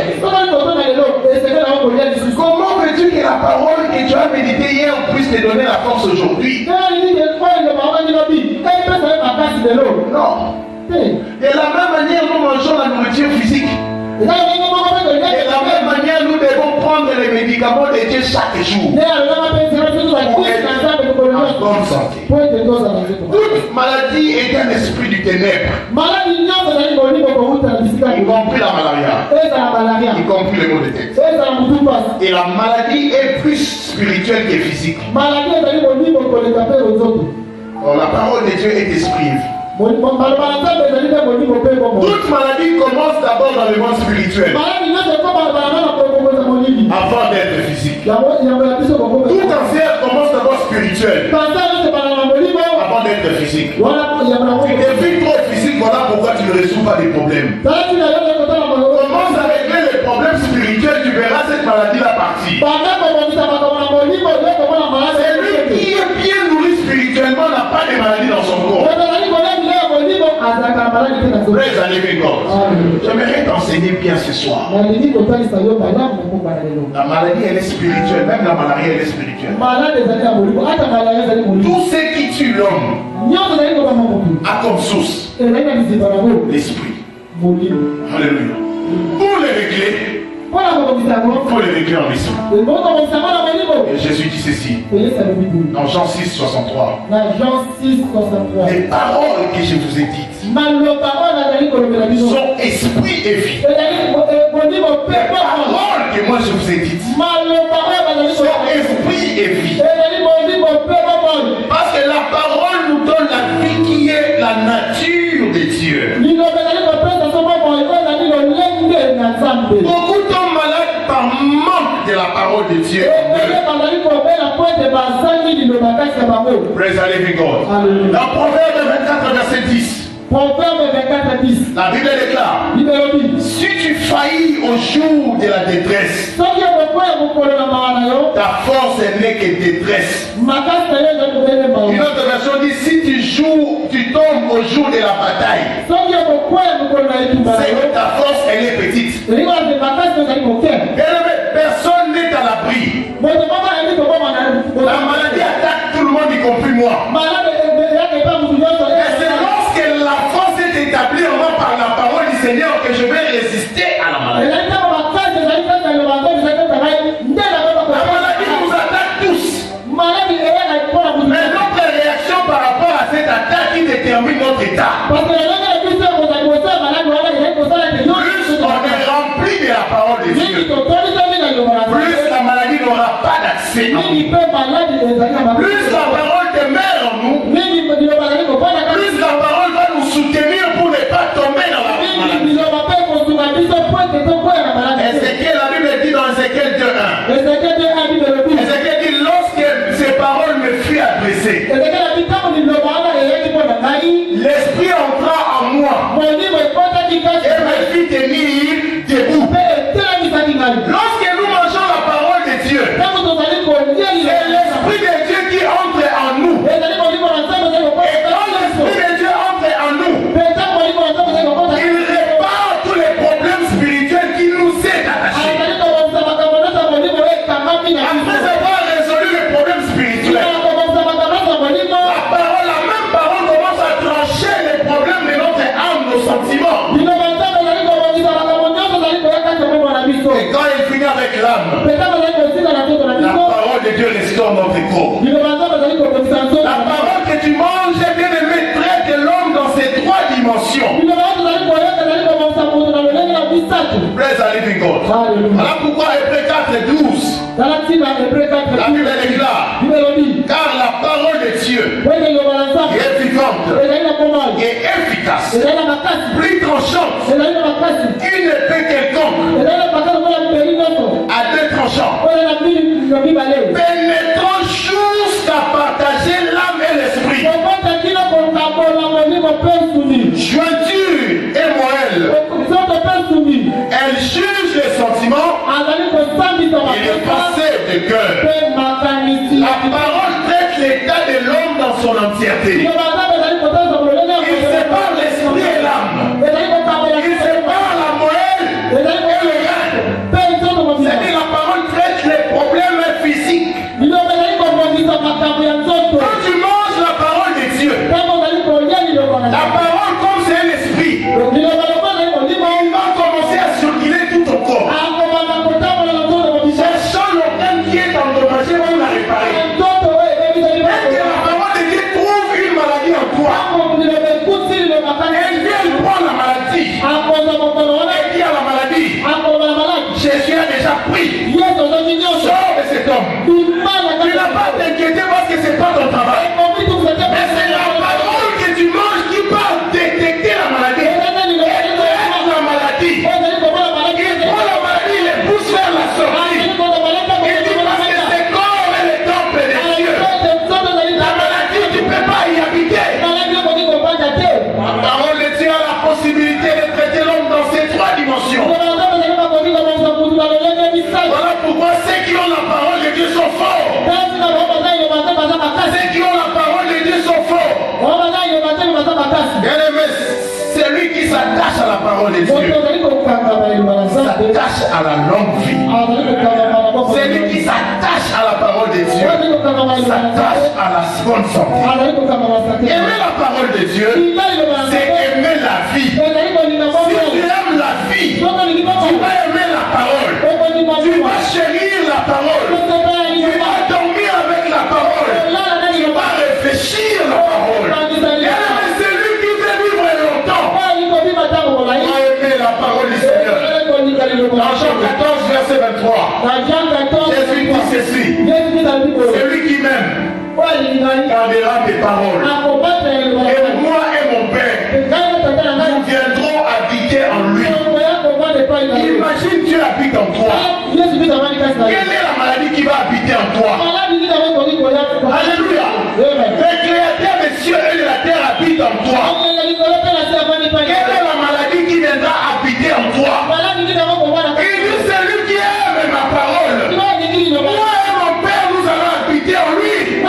Comment veux-tu que la parole que tu as méditée hier puisse te donner la force aujourd'hui? Non. De la même manière, nous mangeons la nourriture physique. De la même manière, nous devons prendre les médicaments de Dieu chaque jour. Pour être en bonne santé. Toute maladie est un esprit du ténèbre. Y compris la malaria. Y compris les maux de tête. Et la maladie est plus spirituelle que physique. Alors, la parole de Dieu est esprit et vie. Toute maladie commence d'abord dans le monde spirituel avant d'être physique. Tout cancer commence d'abord spirituel avant d'être physique. Tu deviens trop physique, voilà pourquoi tu ne résous pas les problèmes. Commence à régler les problèmes spirituels, tu verras cette maladie-là partir. Celui qui est bien nourri spirituellement n'a pas de maladie dans son corps. J'aimerais t'enseigner bien ce soir. La maladie elle est spirituelle, même la malaria elle est spirituelle. Tout ce qui tue l'homme a comme source l'esprit. Alléluia. Pour les régler, il faut les régler en esprit. Et Jésus dit ceci dans Jean 6, 63. Les paroles que je vous ai dites sont esprit et vie. Les paroles que moi je vous ai dites sont esprit et vie. Parce que la parole nous donne la vie qui est la nature de Dieu. Beaucoup tombent malades par manque de la parole de Dieu. Praise the living God. Dans Proverbe 24, verset 10. La Bible déclare: si tu faillis au jour de la détresse, ta force n'est que détresse. Une autre version dit: si tu tombes au jour de la bataille, c'est que ta force elle est petite. Personne n'est à l'abri. La maladie attaque tout le monde, y compris moi. Et c'est lorsque la force est établie en moi par la parole du Seigneur que je vais résister à la maladie. La maladie nous attaque tous. Mais notre réaction par rapport à cette attaque qui détermine notre état. Plus on est rempli de la parole de Dieu, plus la maladie n'aura pas d'accès. Plus la parole demeure en nous, plus la parole va nous soutenir pour ne pas tomber dans la maladie. Ézéchiel, la Bible dit dans Ézéchiel 2:1. Ézéchiel dit: lorsque ces paroles me furent adressées, l'esprit entra en moi et me fit tenir debout. Lorsque nous mangeons la parole de Dieu, c'est l'esprit de Dieu qui entre en nous. Et quand l'esprit de Dieu entre en nous, il répare tous les problèmes spirituels qui nous est attachés. Après avoir résolu les problèmes spirituels, la même parole commence à trancher les problèmes de notre âme, nos sentiments. Et quand il finit avec l'âme, la parole de Dieu restaure notre corps. La parole que tu manges, bien aimé, traite l'homme dans ses trois dimensions. Praise the living God. Voilà pourquoi Hébreux 4:12. La Bible déclare: car la parole de Dieu est vivante et efficace, plus tranchante qu'une épée quelconque, à deux tranchants, pénétrant jusqu'à partager l'âme et l'esprit, jointure et moelle. Elle juge les sentiments et les pensées de cœur. La parole traite l'état de l'homme dans son entièreté. Il sépare l'esprit et l'âme. Il sépare la moelle et le rein. C'est-à-dire la parole traite les problèmes physiques. Quand tu manges la parole de Dieu, la parole comme c'est un esprit toi. Elle vient, elle prend la maladie. Elle dit à la maladie, Jésus a déjà pris. Sors de cet homme. Tu n'as pas à t'inquiéter parce que c'est pas ton travail. Mais c'est la parole que tu manges qui va détecter la maladie. Elle traite la maladie. Il prend la maladie, il les pousse vers la sortie. Il dit parce que c'est corps et le temple des cieux. La maladie, tu ne peux pas y habiter. La parole de Dieu a la possibilité de traiter l'homme dans ces trois dimensions. Voilà pourquoi ceux qui ont la parole de Dieu sont forts. Ceux qui ont la parole de Dieu sont forts. Bien-aimé, c'est lui qui s'attache à la parole de Dieu. S'attache à la longue vie. C'est lui qui s'attache à la parole de Dieu. S'attache à la bonne santé. Aimer la parole de Dieu, c'est aimer la vie. Si tu aimes la vie, tu vas aimer la parole. Tu vas chérir la parole. Tu vas dormir avec la parole. Tu vas réfléchir la parole. Et c'est lui qui fait vivre longtemps. Tu vas aimer la parole du Seigneur. Dans Jean 14, verset 23, Jésus dit ceci. Celui qui m'aime gardera mes paroles. Et moi et mon Père, nous viendrons habiter en lui. Imagine Dieu habite en toi. Quelle est la maladie qui va habiter en toi? Alléluia. Le Créateur des cieux et de la terre habite en toi. Quelle est la maladie qui viendra habiter en toi? Il dit c'est lui qui aime ma parole. Moi et mon Père, nous allons habiter en lui. Et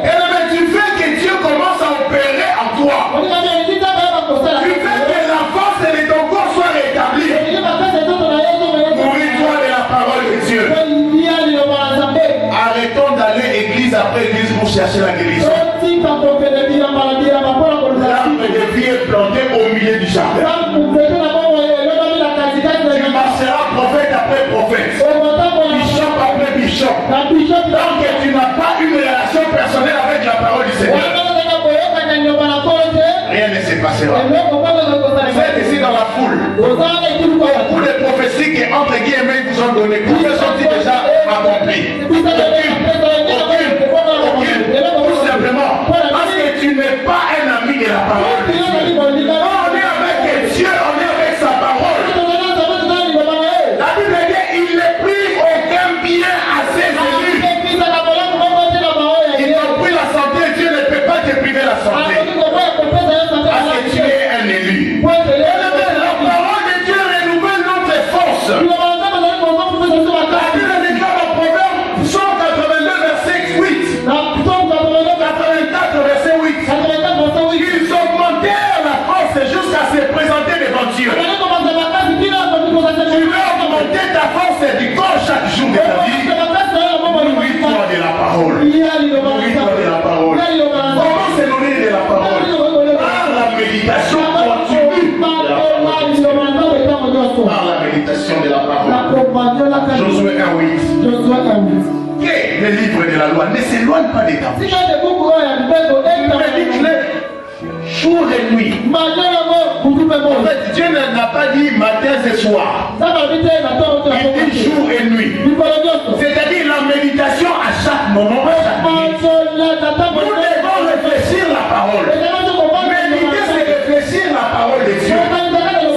bien tu fais que Dieu commence à opérer en toi. Tu fais que la force de ton corps soit rétablie. Nourris-toi de la parole de Dieu. Arrêtons d'aller église après église pour chercher la guérison. L'arbre de vie est planté au milieu du jardin. Tu marcheras prophète après prophète, bishop après bishop. Tant que tu n'as pas une relation personnelle avec la parole du Seigneur, rien ne se passera. Vous êtes ici dans la foule. Pour les prophéties que entre guillemets ils vous ont donné, combien sont-ils déjà accomplis? Aucune. Tout simplement parce que tu n'es pas un ami de la parole de Dieu. On est avec Dieu, on est avec sa parole. La Bible dit il ne prive aucun bien à ses élus. Ils t'ont pris la santé, Dieu ne peut pas te priver la santé. Parce que tu es un élu. La parole de Dieu renouvelle notre force. La Bible déclare dans Proverbe 182 verset 8. 84 verset 8. Ils augmentèrent la force jusqu'à se présenter devant Dieu. Tu veux augmenter ta force du corps chaque jour de ta vie. Nourris-toi de la parole. Nourris-toi de la parole. Comment se nourrir de la parole? Par la méditation continue de la parole. Par la méditation de la parole. Josué 1:8. Que le livre de la loi ne s'éloigne pas des temps. Médite-le jour et nuit. En fait, Dieu n'a pas dit matin et soir. Il dit jour et nuit. C'est-à-dire la méditation à chaque moment, à chaque minute. Nous devons réfléchir la parole. Méditer, c'est réfléchir la parole de Dieu.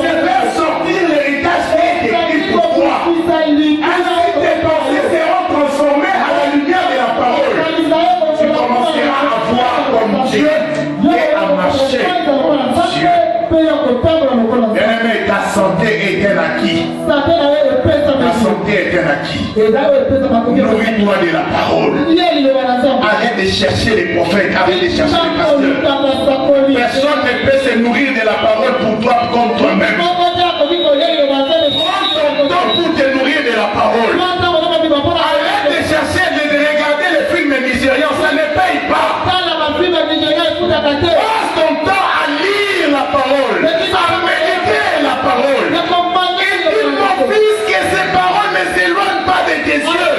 C'est faire sortir l'héritage qui est écrit pour toi. Ainsi tes pensées seront transformées à la lumière de la parole. Tu commenceras à voir comme Dieu et à marcher comme Dieu. Bien-aimé, ta santé est un acquis. Ta santé est un acquis. Nourris-toi de la parole. Arrête de chercher les prophètes, arrête de chercher les pasteurs. Personne ne peut se nourrir de la parole pour toi comme toi-même. Prends ton temps pour te nourrir de la parole. Arrête de chercher, de regarder les films nigérians, ça ne paye pas. Passe ton temps à lire la parole, à méditer la parole. Et dis mon fils que ces paroles ne s'éloignent pas de tes yeux.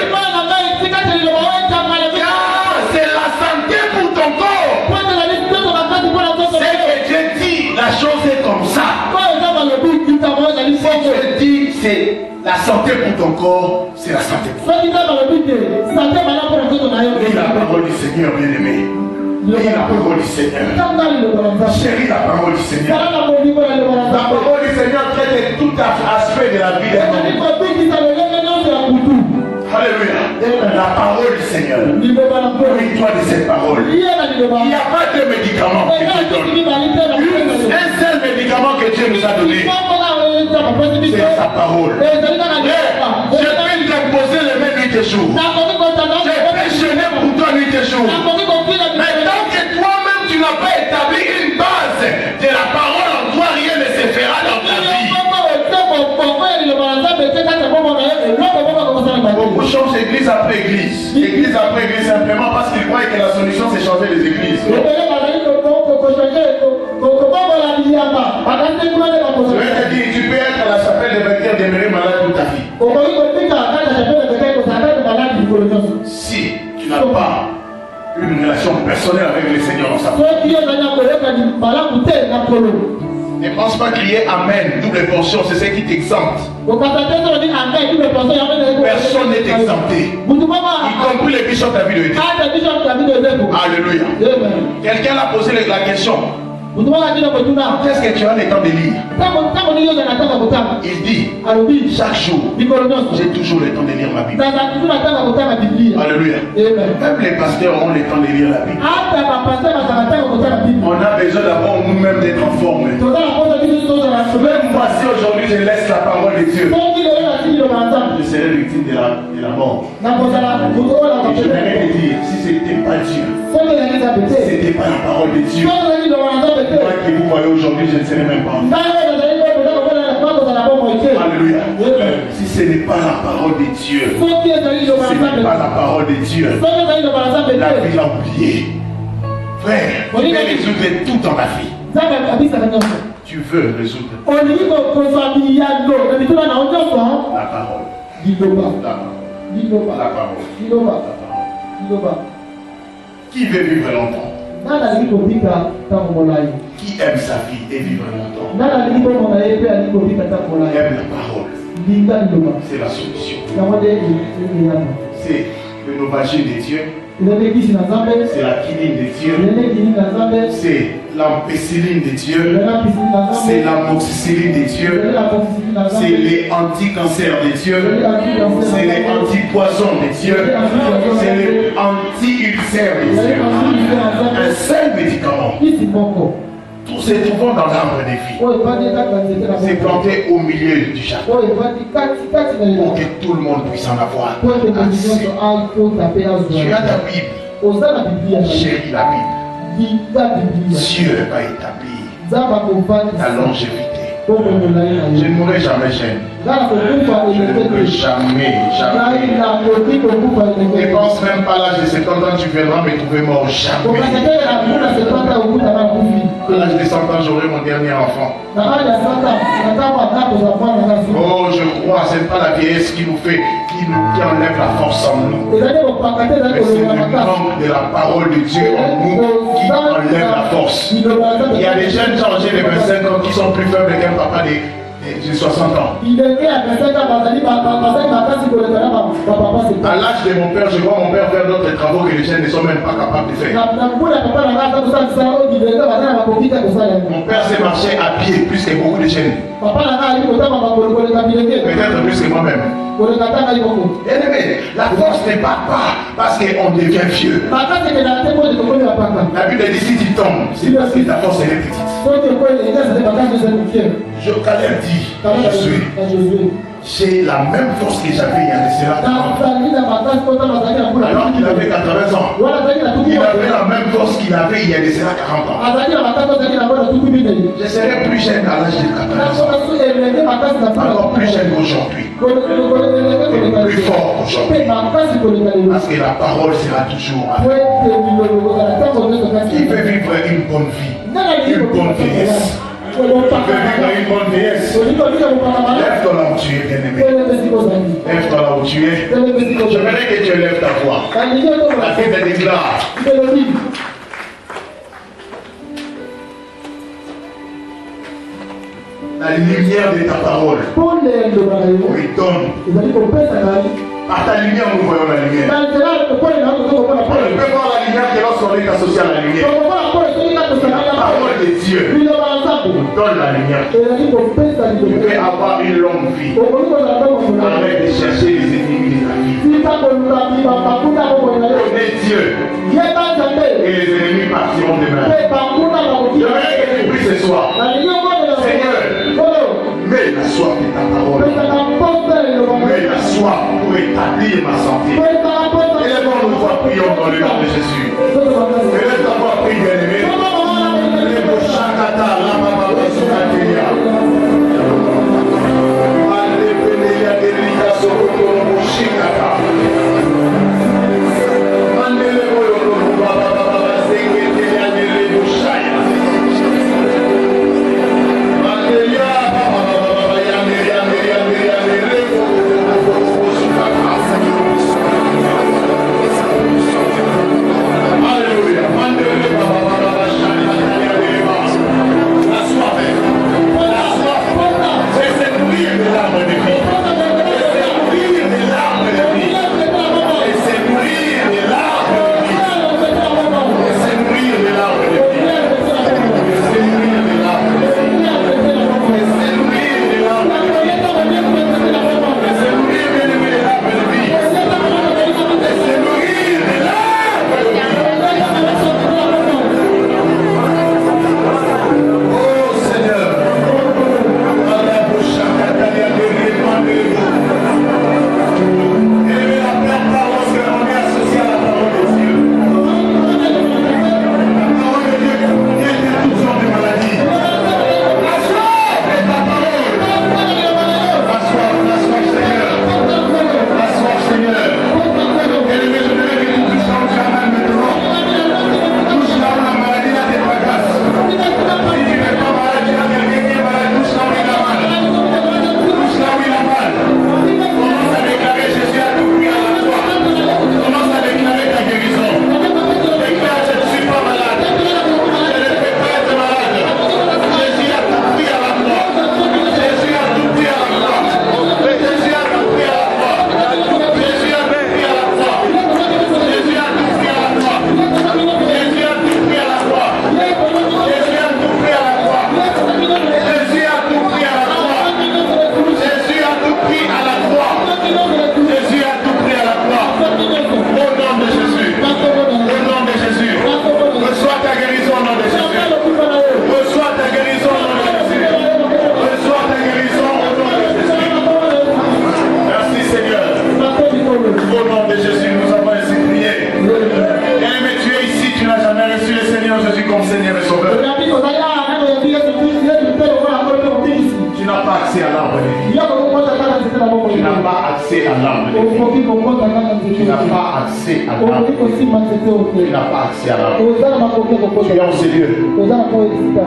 Car c'est la santé pour ton corps. santé pour ton corps, c'est la santé pour toi. Et la parole du Seigneur, bien-aimé. Et la parole du Seigneur. Chérie, la parole du Seigneur. La parole du Seigneur traite tout aspect de la vie d'un homme. Alléluia. La parole du Seigneur. Nourris-toi de cette parole. Il n'y a pas de médicament que Dieu donne. Un seul médicament que Dieu nous a donné, c'est sa parole. Je vais t'imposer les mains nuit et jour. Je vais jeûner pour toi nuit et jour. Mais tant que toi-même tu n'as pas établi une base de la parole en toi, rien ne se fera dans ta vie. Beaucoup changent église après église. Église après église simplement parce qu'ils croient que la solution c'est changer les églises. Je vais te dire, tu peux être à la chapelle de vainqueur demeurer malade toute ta vie. Si tu n'as pas une relation personnelle avec le Seigneur en sa vie. Ne pense pas crier Amen, double portion, c'est ce qui t'exempte. Personne n'est exempté. Y compris les bishops de la vie de Dieu. Alléluia. Quelqu'un a posé la question. Qu'est-ce que tu as le temps de lire? Il dit, chaque jour, j'ai toujours le temps de lire ma Bible. Alléluia. Même les pasteurs ont le temps de lire la Bible. On a besoin d'abord nous-mêmes d'être en forme. Même moi, si aujourd'hui je laisse la parole de Dieu, je serai victime de la mort. Et je vais te dire, si ce n'était pas Dieu, si ce n'était pas la parole de Dieu, moi qui vous voyez aujourd'hui, je ne serai même pas. Alléluia. Si ce n'est pas la parole de Dieu, si ce n'est pas la parole de Dieu, la vie l'a oublié. Frère, tu veux résoudre tout dans la vie. Tu veux résoudre la parole. Qui veut vivre longtemps? Qui aime sa vie et vivre longtemps? Aime la parole. C'est la solution. C'est le novagine de Dieu. C'est la quinine de Dieu. C'est l'ampicilline de Dieu. C'est l'amoxicilline de Dieu. C'est les anti-cancers de Dieu. C'est les anti-poisons de Dieu. C'est les anti-ulcères de Dieu. Un seul médicament. Tout se trouvant dans l'arbre des vies. C'est planté au milieu du jardin. Pour que tout le monde puisse en avoir accès. Tu as ta Bible. Chérie la Bible. Dieu va établir ta longévité. Je ne mourrai jamais jeune. Je ne peux jamais. Ne pense même pas l'âge de 70 ans, tu viendras me trouver mort. Jamais. À l'âge de 100 ans, j'aurai mon dernier enfant. Oh, je crois, ce n'est pas la vieillesse qui nous fait, qui enlève la force en nous. Mais c'est le manque de la parole de Dieu en nous qui enlève la force. Il y a des jeunes gens âgés de 25 ans qui sont plus faibles qu'un papa de 60 ans. À l'âge de mon père, je vois mon père faire d'autres travaux que les jeunes ne sont même pas capables de faire. Mon père s'est marché à pied plus que beaucoup de jeunes. Peut-être plus que moi-même. La force n'est pas parce qu'on devient vieux. La Bible dit si tu tombes, c'est parce que ta force est petite. Caleb dit à Josué, j'ai la même force que j'avais il y a de cela 40 ans. Alors qu'il avait 80 ans, il avait la même force qu'il avait il y a de cela 40 ans. Je serai plus jeune à l'âge de 80 ans, encore plus jeune qu'aujourd'hui, plus fort aujourd'hui, parce que la parole sera toujours avec nous. Qui veut vivre une bonne vie, une bonne vieillesse? Tu veux vivre une bonne vieillesse? Lève-toi là où tu es, bien-aimé. Lève-toi là où tu es. J'aimerais que tu élèves ta voix. La Bible déclare. la lumière de ta parole. Oui, donne. Par ta lumière, nous voyons la lumière. On ne peut voir la lumière que lorsqu'on est associé à la lumière. La parole de Dieu donne la lumière. Tu peux avoir une longue vie. Arrête de chercher les ennemis de ta vie. Connais Dieu. Et les ennemis partiront demain. Je veux que tu pries ce soir. Seigneur, mets la soif de ta parole. Mets la soif pour établir ma santé. Élève-nous, nous prions dans le nom de Jésus. Élève ta voix, prie, bien-aimé.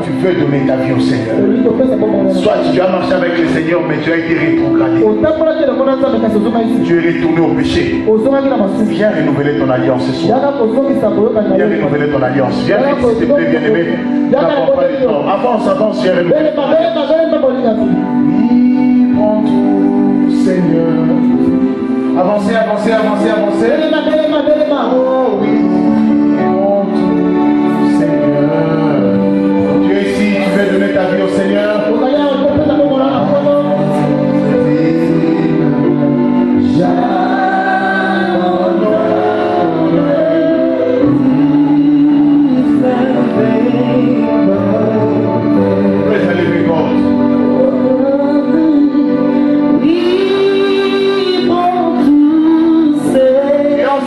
Tu veux donner ta vie au Seigneur. Soit tu as marché avec le Seigneur, mais tu as été rétrogradé. Tu es retourné au péché. Viens renouveler ton alliance ce soir. Viens renouveler ton alliance. Viens, s'il te plaît, bien-aimé. N'avons pas le temps. Avance, viens renouveler. Oui, prends tout, Seigneur. Avancez. Oh oui, prends tout, Seigneur. Tu es ici, tu veux donner ta vie au Seigneur.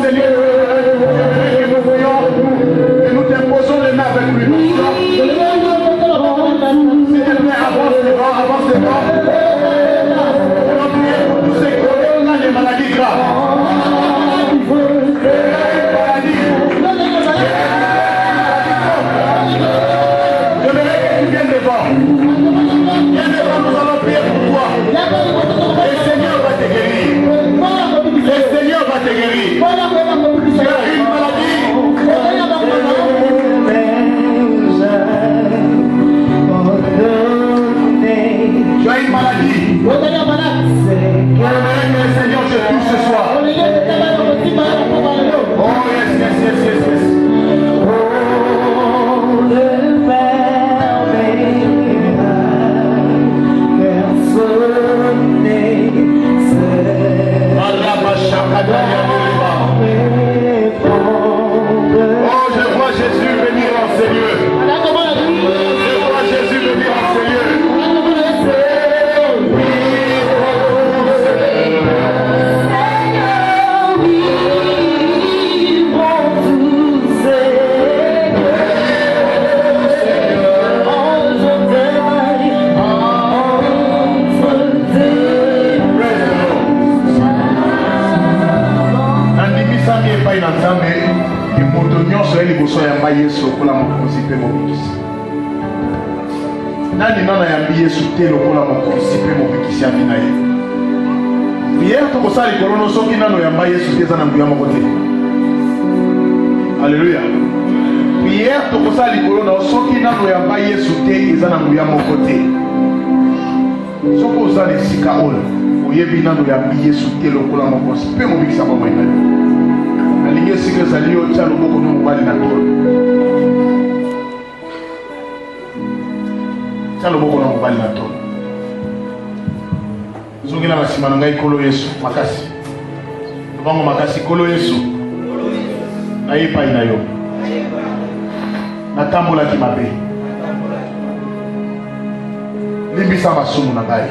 Seigneur. pe mobikisi. Nani nana yambi Yesu te lokola mokonzi pe mobikisi amina ye. Prière to kosali kolono soki nano yamba Yesu te zana nguya moko te. Alléluia. Prière to kosali kolono soki nano yamba Yesu te zana nguya moko te. Soko ozali sika ola oyebi nano yambi Yesu te lokola mokonzi pe mobikisa mama ina. Alinge sika zali yo tia loboko no mobali na tolo. Tia loboko no mobali na tolo. Zongela na sima na ngai kolo Yesu makasi. Bango makasi kolo Yesu. Na yepa ina yo. Na tambola ki mabe. Limbisa masumu na ngai.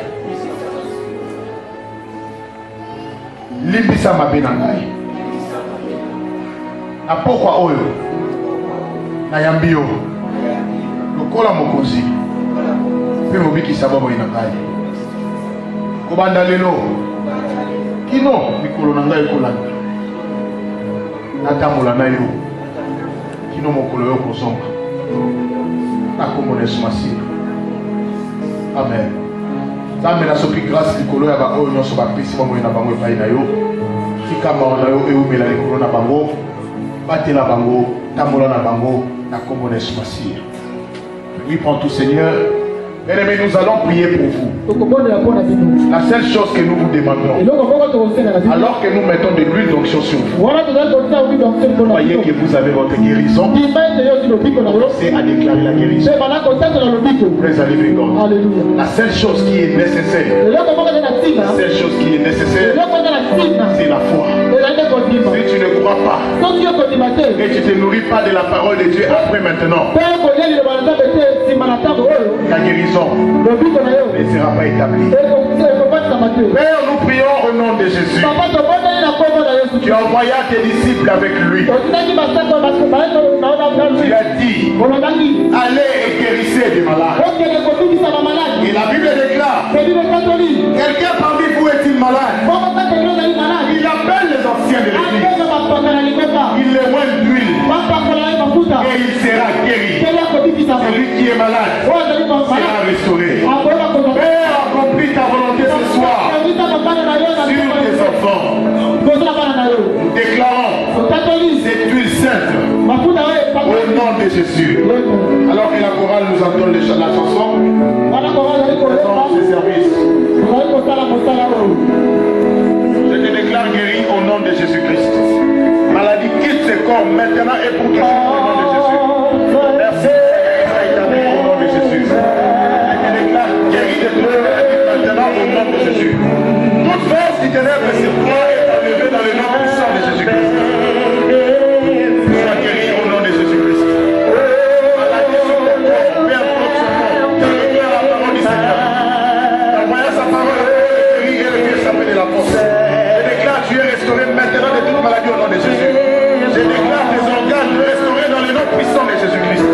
Limbisa mabe na ngai. Na pokwa oyo. Na yambio. Lokola mokonzi. Pe mobiki sababu ina ngai. Kobanda lelo kino mikolo na ngai kolanda natambola na yo kino mokolo yo kozonga nakombo na Yesu Masiya. Amen. Nzambe nasopi grâce likolo ya baoyo nyonso bapesi bomoi na bango epai na yo tika mawa na yo eumela likolo na bango batela bango tambola na bango nakombo na Yesu Masiya. Oui, prends tout Seigneur. Bien-aimés, nous allons prier pour vous. La seule chose que nous vous demandons, alors que nous mettons de l'huile d'onction sur vous, voyez que vous avez votre guérison, c'est à déclarer la guérison. Praise the living God. La seule chose qui est nécessaire, c'est la foi. Si tu ne crois pas et tu ne te nourris pas de la parole de Dieu après maintenant, ta guérison ne sera pas établie. Père, nous prions au nom de Jésus. Tu as envoyé tes disciples avec lui. Tu as dit, allez et guérissez des malades. Et la Bible déclare, quelqu'un parmi vous est-il malade? Il appelle les anciens de l'église. Il les oint d'huile. Et il sera guéri. Celui qui est malade sera restauré. Père, accomplis ta volonté ce soir sur tes enfants. Nous déclarons cette huile sainte au nom de Jésus. Alors que la chorale nous entend la chanson, faisons ce service. Je te déclare guéri au nom de Jésus-Christ. Maladie quitte ce corps maintenant et pour toujours au nom de Jésus. Merci. Au nom de Jésus. Je te déclare guéri de tout maintenant au nom de Jésus. Toute force qui ténèbres sur toi est enlevée dans le nom puissant de Jésus-Christ. Sois guéri au nom de Jésus-Christ. Maladie sur ton corps, peu importe son nom, je déclare la parole du Seigneur. En voyant sa parole, le guéri et le Dieu s'appelle de la force. Je déclare tu es restauré maintenant de toute maladie au nom de Jésus. Je déclare tes organes restaurés dans le nom puissant de Jésus-Christ.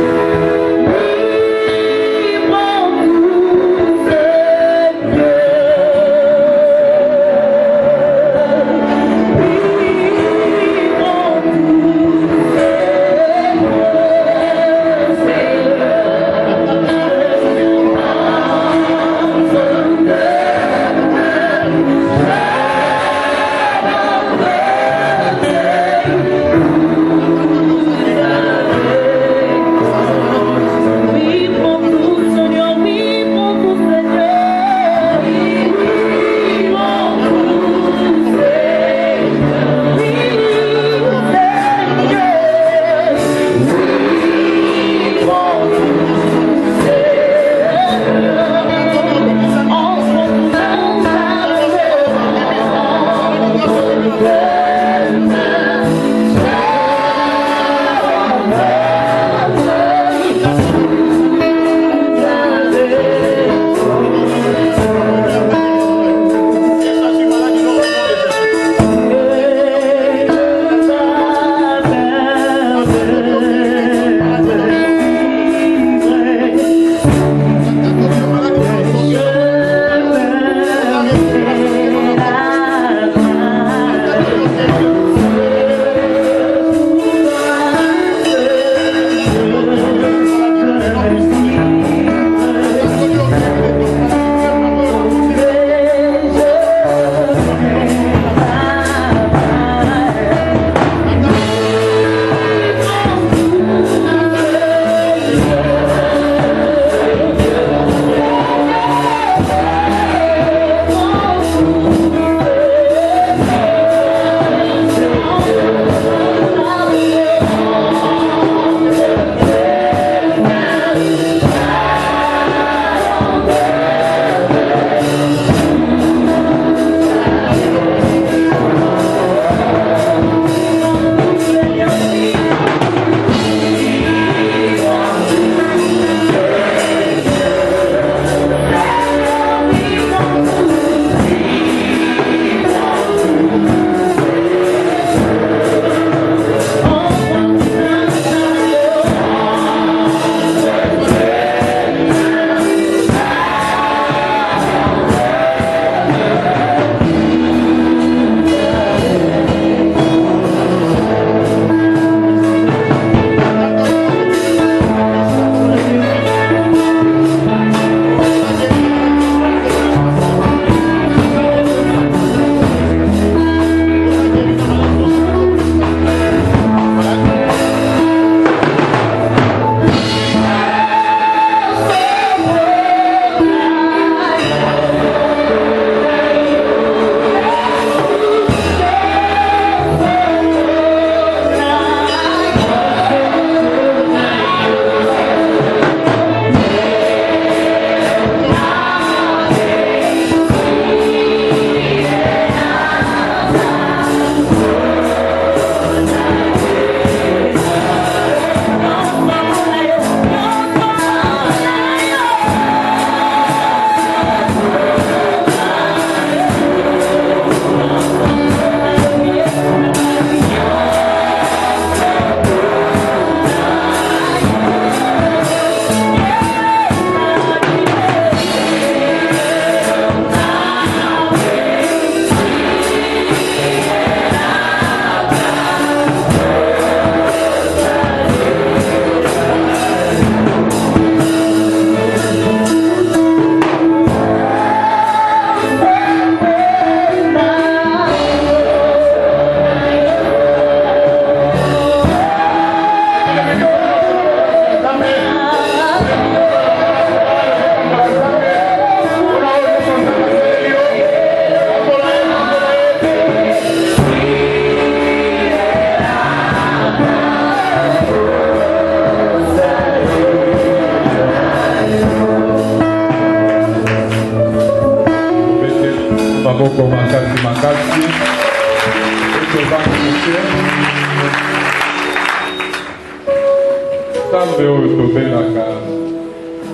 nzambe oyo tobengaka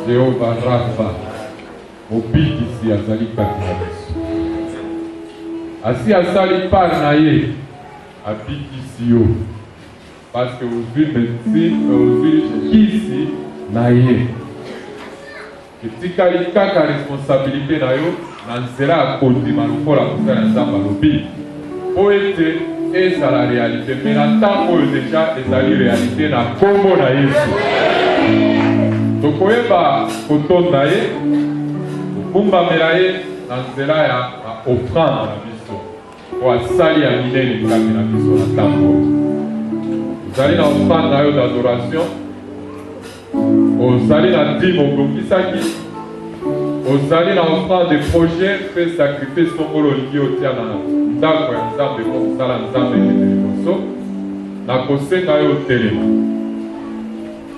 Jehova Rafa mobikisi azali kati na biso. Asi asali par na ye abikisi yo parce que ozwi médecine ozwi kisi na ye. Etikali kaka responsabilité na yo na nzela ya kondima lokola mosala ya nzambe alobi po ete ezala réalité me na ntango oyo deja ezali réalité na kombo na Yesu. Tokoyeba kotonda ye kogumbamela ye na nzela ya offrande na biso po asali ya minene kati na biso na ntango oyo. Ozali na offrande na yo d'adoration, ozali na dîme obongisaki, ozali na offrande de projet mpe sacrifice songolo olingi otia na ndako ya nzambe po kosala nzambe ekende liboso, na kosenga yo otelema.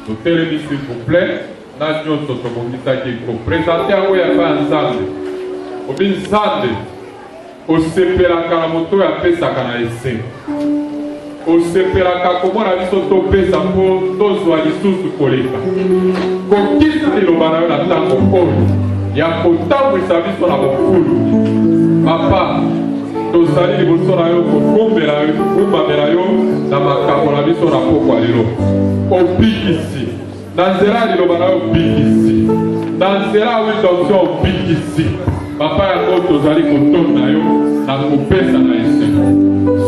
Totelemi s'il vous plaît, na nyonso tobongisaki kopresente yango yamba ya nzambe. Obi nzambe osepelaka na moto oyo apesaka na esengo. Osepelaka komona biso topesa mpo tozwa lisusu koleka. Kokisa liloba na yo na ntango oyo ya kotambwisa biso na bofulu. Papa, tozali liboso na yo kogumbamela yo na makambo na biso na pokwa lelo. Obikisi na nzela ya liloba na yo obikisi na nzela ya intention obikisi. Papa yango tozali kotonda yo na kopesa na esengo.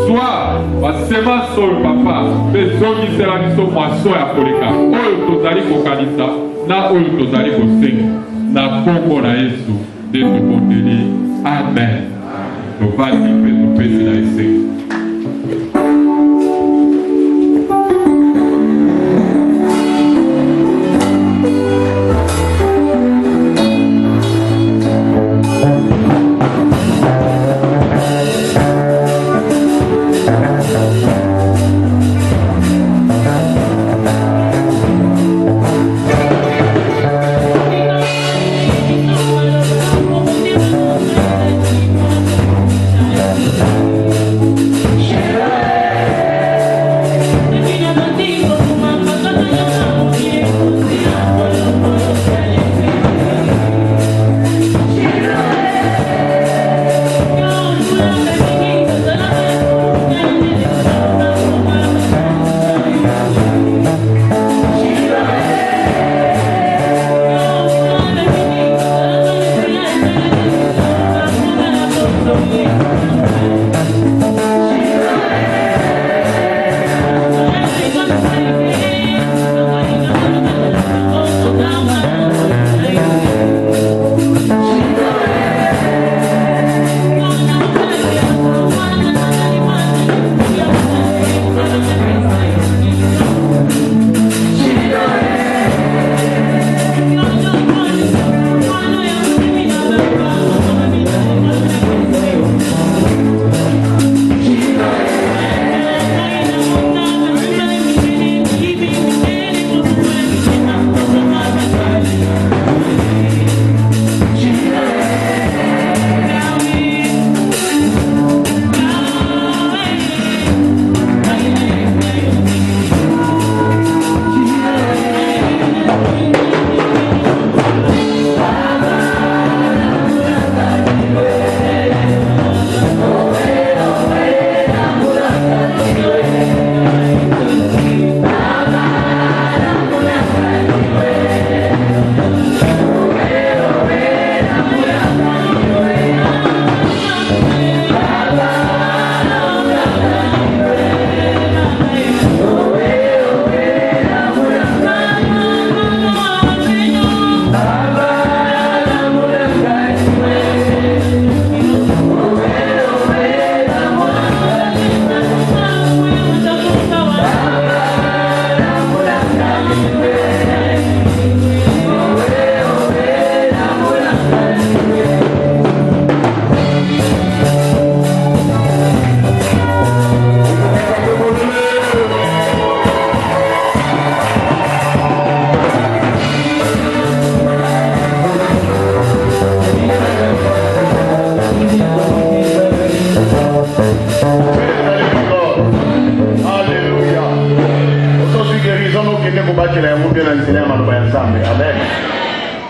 Soit basemence oyo papa mpe zongisela biso mwaso ya koleka oyo tozali kokanisa na oyo tozali kosenga na kombo na Yesu nde tobondeli. Amen. Tovandi mpe topesi na esengo.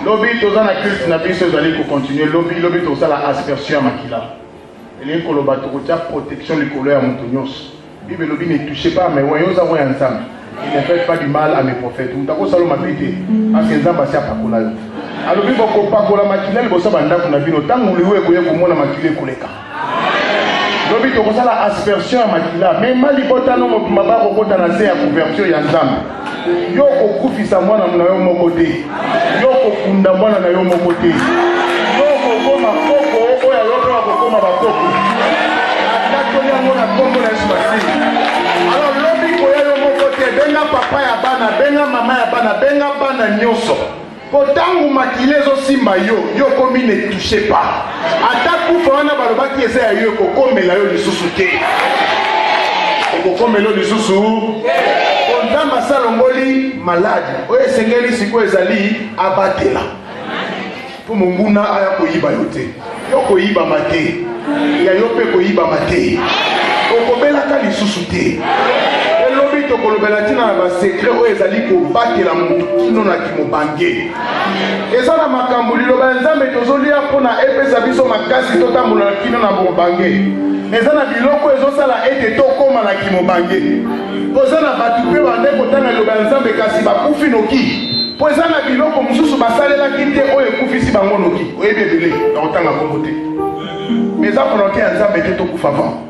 Lobby toza na culte na biso ezali ko continuer lobby toza la aspersion makila. Eli ko loba to kotia protection likolo ya mutu nyonso. Bible lobby ne touchez pas mais wayoza wa ensemble. Il ne fait pas du mal à mes prophètes. Mutako salo mapete parce que nzamba sia pakola yo. Alobi boko pakola makila liboso banda kuna bino tangu liwe koye komona makile koleka. Lobby to kosala aspersion ya makila mais mali botano mo mabako kota na se ya couverture ya nzambe. Yo kokufisa mwana na yo moko te. Yo kokunda mwana na yo moko te. Yo kokoma koko oya yo kwa kokoma bakoko. Atako yango na kombo na Yesu Masihi. Alors lobby koya yo moko te benga papa ya bana, benga mama ya bana, benga bana nyonso. Potangu makile zo simba yo komi ne touchez pas. Atako fona balobaki esa ya yo kokomela yo lisusu te. Kokomela yo lisusu. Ondamba salongoli malade. Oye sengeli siko ezali abatela. Po monguna aya koyiba yote. Yo koyiba mate. Ya yo pe koyiba mate. Okobela ka lisusu te. Elobi to kolobela tina na ba secret oye ezali ko batela mutu kino na kimobange. Eza na makambo liloba nzambe tozolia pona epesa biso makasi totambola na kino na bombange. Eza na biloko ezosala ete tokoma na kimobange. Poza na batu pe bande kotanga liloba nzambe kasi bakufi noki. Poza na biloko mususu basalela kite oye kufisi bango noki. Oyebi ebele na kotanga kombo te. Mais ça volonté à nzambe te tokufa avant.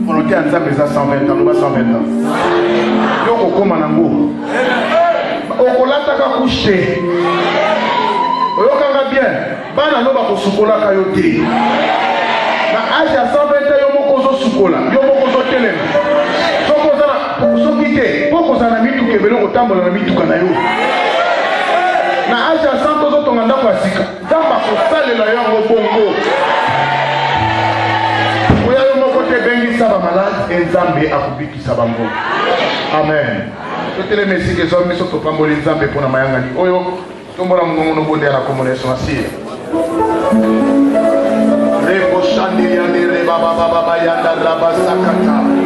Volonté à nzambe za 120 ans, loba 120 ans. Yo kokoma nango. Okolata ka coucher. Oyokanga bien. Bana no ba kosukola ka yo te. Na âge ya 120 ans yo moko zo sukola, yo moko zo telema. Soko zana soki te, poko zana mitu kebelo kotambola na mituka na yo. Na âge ya 100 ans zo tonga ndako asika. Zamba kosalela yango bongo. Oya yo moko te bengi saba malade enzambe akubiki sabango. Amen. Totele mesi ke zo miso to pamboli nzambe pona mayanga ni oyo tombola mungu no bonde na komoleso asile. Rebo shandiri ande reba baba yanda raba sakata.